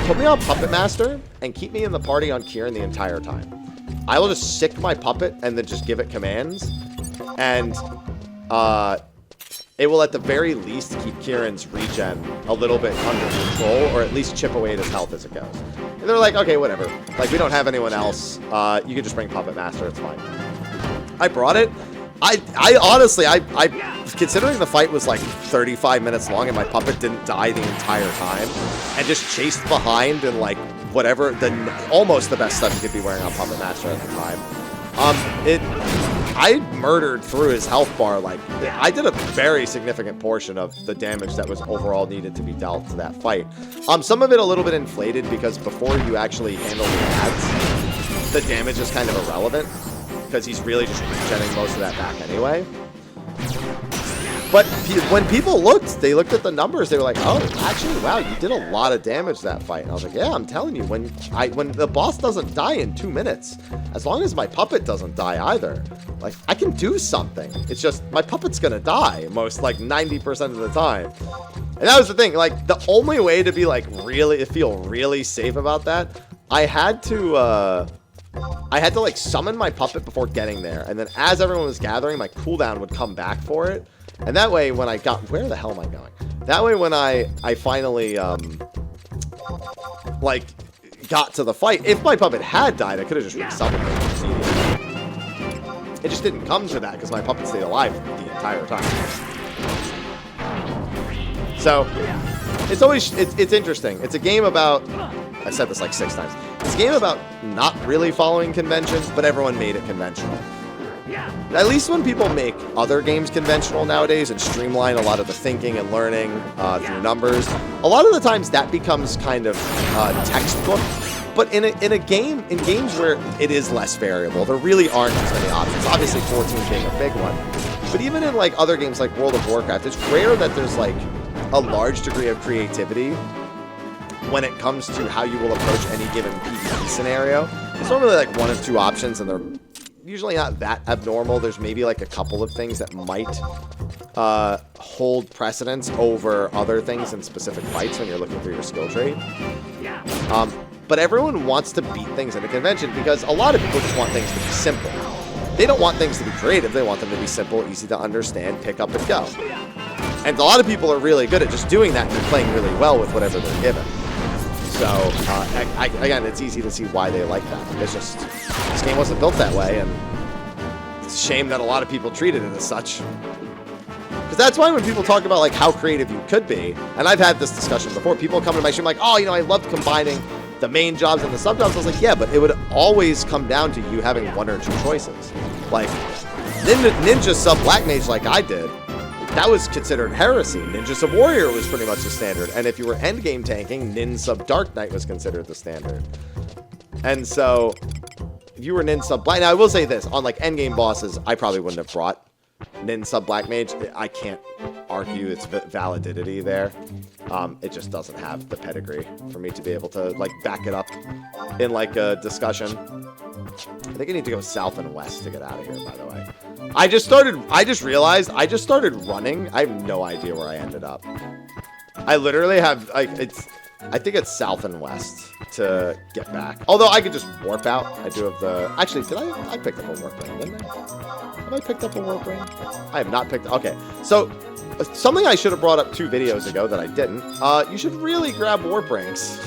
Put me on Puppet Master and keep me in the party on Kieran the entire time. I will just sick my puppet and then just give it commands. And it will at the very least keep Kieran's regen a little bit under control, or at least chip away at his health as it goes. And they're like, okay, whatever. Like, we don't have anyone else. You can just bring Puppet Master. It's fine. I brought it. I honestly, considering the fight was like 35 minutes long and my puppet didn't die the entire time, and just chased behind and like whatever, almost the best stuff you could be wearing on Puppet Master at the time. I murdered through his health bar. Like, I did a very significant portion of the damage that was overall needed to be dealt to that fight. Some of it a little bit inflated because before you actually handle the ads, the damage is kind of irrelevant because he's really just regenerating most of that back anyway. But when people looked, they looked at the numbers. They were like, "Oh, actually, wow, you did a lot of damage that fight." And I was like, "Yeah, I'm telling you, when the boss doesn't die in 2 minutes, as long as my puppet doesn't die either, like I can do something. It's just my puppet's gonna die most like 90% of the time." And that was the thing. Like the only way to be like really feel really safe about that, I had to like summon my puppet before getting there, and then as everyone was gathering, my cooldown would come back for it. And that way, when I got... Where the hell am I going? That way, when I finally, like, got to the fight, if my puppet had died, I could have just resummoned it. It just didn't come to that, because my puppet stayed alive the entire time. So, it's always... It's interesting. It's a game about... I said this like 6 times. It's a game about not really following conventions, but everyone made it conventional. At least when people make other games conventional nowadays and streamline a lot of the thinking and learning through numbers, a lot of the times that becomes kind of textbook. But in games where it is less variable, there really aren't as many options. Obviously, 14 being a big one. But even in like other games like World of Warcraft, it's rare that there's like a large degree of creativity when it comes to how you will approach any given PvP scenario. It's normally like 1 of 2 options, and they're usually not that abnormal. There's maybe like a couple of things that might hold precedence over other things in specific fights when you're looking for your skill tree. But everyone wants to beat things in a convention because a lot of people just want things to be simple. They don't want things to be creative. They want them to be simple, easy to understand, pick up and go. And a lot of people are really good at just doing that and playing really well with whatever they're given. So, again, it's easy to see why they like that. It's just, this game wasn't built that way, and it's a shame that a lot of people treated it as such. Because that's why when people talk about, like, how creative you could be, and I've had this discussion before, people come to my stream like, oh, you know, I loved combining the main jobs and the sub jobs. I was like, yeah, but it would always come down to you having 1 or 2 choices. Like, Ninja sub Black Mage like I did, that was considered heresy. Ninja sub Warrior was pretty much the standard. And if you were endgame tanking, Nin sub Dark Knight was considered the standard. And so, if you were Nin sub Black... Now, I will say this. On, like, endgame bosses, I probably wouldn't have brought Nin sub Black Mage. I can't argue its validity there. It just doesn't have the pedigree for me to be able to, like, back it up in, like, a discussion. I think I need to go south and west to get out of here, by the way. I just realized I just started running. I have no idea where I ended up. I literally have, like, I think it's south and west to get back. Although I could just warp out. I do have the, actually, I picked up a warp ring, didn't I? Have I picked up a warp ring? I have not picked, okay. So, something I should have brought up 2 videos ago that I didn't. You should really grab warp rings.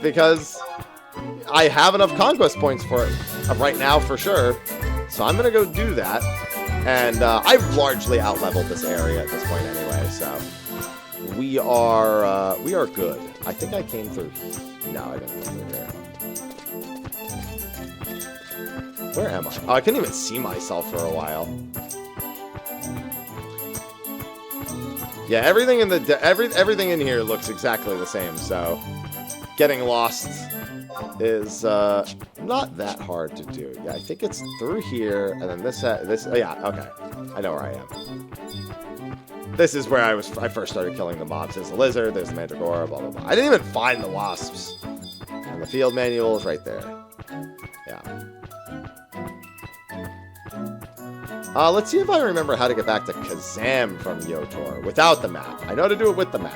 Because I have enough conquest points for it right now for sure. So I'm going to go do that. And I've largely out-leveled this area at this point anyway, so we are good. I think I came through. No, I didn't come through here. Where am I? Oh, I couldn't even see myself for a while. Yeah, everything in everything in here looks exactly the same, so getting lost is not that hard to do. Yeah, I think it's through here, and then this. Oh, yeah, okay. I know where I am. This is where I first started killing the mobs. There's the lizard, there's the mandragora, blah blah blah. I didn't even find the wasps, and the field manual is right there. Yeah. Let's see if I remember how to get back to Kazham from Yhoator without the map. I know how to do it with the map.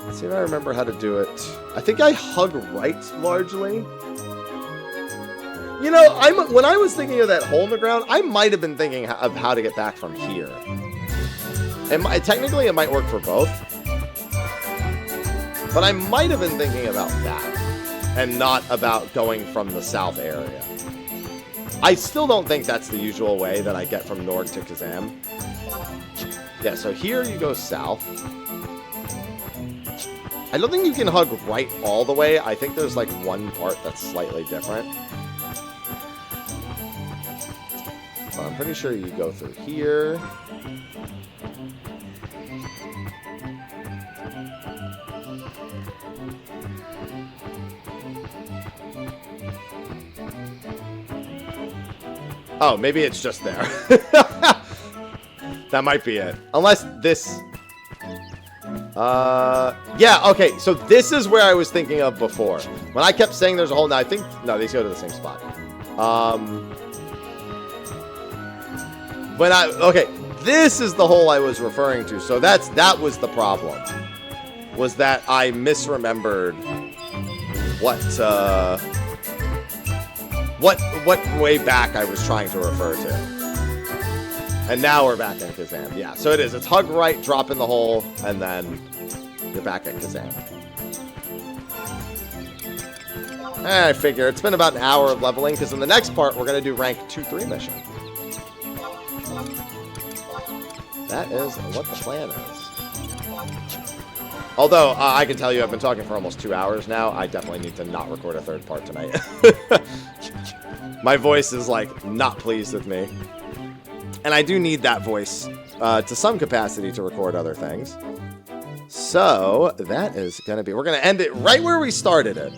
Let's see if I remember how to do it. I think I hug right, largely. You know, when I was thinking of that hole in the ground, I might have been thinking of how to get back from here. And technically, it might work for both. But I might have been thinking about that, and not about going from the south area. I still don't think that's the usual way that I get from Norg to Kazham. Yeah, so here you go south. I don't think you can hug right all the way. I think there's like one part that's slightly different. But I'm pretty sure you go through here. Oh, maybe it's just there. That might be it. Unless this... yeah, okay, so this is where I was thinking of before. When I kept saying there's a hole, now I think... No, these go to the same spot. Okay, this is the hole I was referring to. So that was the problem. Was that I misremembered what way back I was trying to refer to. And now we're back in Kazham. Yeah, so it is. It's hug right, drop in the hole, and then you're back at Kazham. I figure it's been about an hour of leveling, because in the next part, we're going to do rank 2-3 mission. That is what the plan is. Although, I can tell you I've been talking for almost 2 hours now. I definitely need to not record a third part tonight. My voice is, like, not pleased with me. And I do need that voice to some capacity to record other things. So, that is going to be... We're going to end it right where we started it.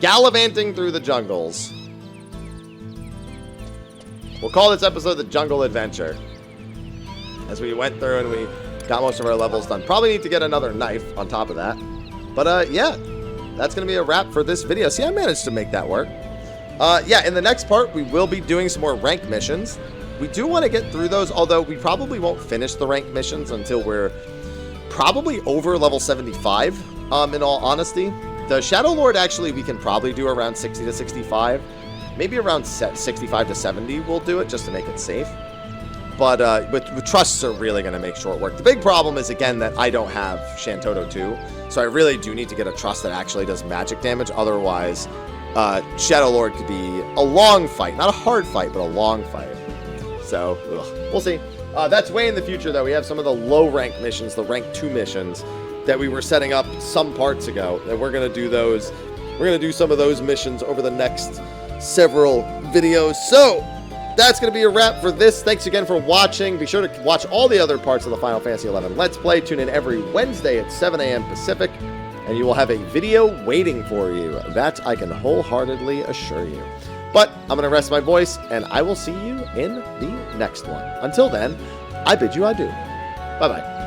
Gallivanting through the jungles. We'll call this episode the Jungle Adventure. As we went through and we got most of our levels done. Probably need to get another knife on top of that. But, yeah. That's going to be a wrap for this video. See, I managed to make that work. Yeah, in the next part, we will be doing some more rank missions. We do want to get through those, although we probably won't finish the rank missions until we're probably over level 75, in all honesty. The Shadow Lord, actually, we can probably do around 60 to 65. Maybe around 65 to 70 we'll do it, just to make it safe. But with trusts are really going to make short work. The big problem is, again, that I don't have Shantoto 2, so I really do need to get a trust that actually does magic damage. Otherwise, Shadow Lord could be a long fight. Not a hard fight, but a long fight. So, we'll see. That's way in the future, though. We have some of the low-rank missions, the rank 2 missions, that we were setting up some parts ago. And we're going to do those. We're going to do some of those missions over the next several videos. So, that's going to be a wrap for this. Thanks again for watching. Be sure to watch all the other parts of the Final Fantasy XI Let's Play. Tune in every Wednesday at 7 a.m. Pacific. And you will have a video waiting for you. That I can wholeheartedly assure you. But I'm going to rest my voice, and I will see you in the next one. Until then, I bid you adieu. Bye-bye.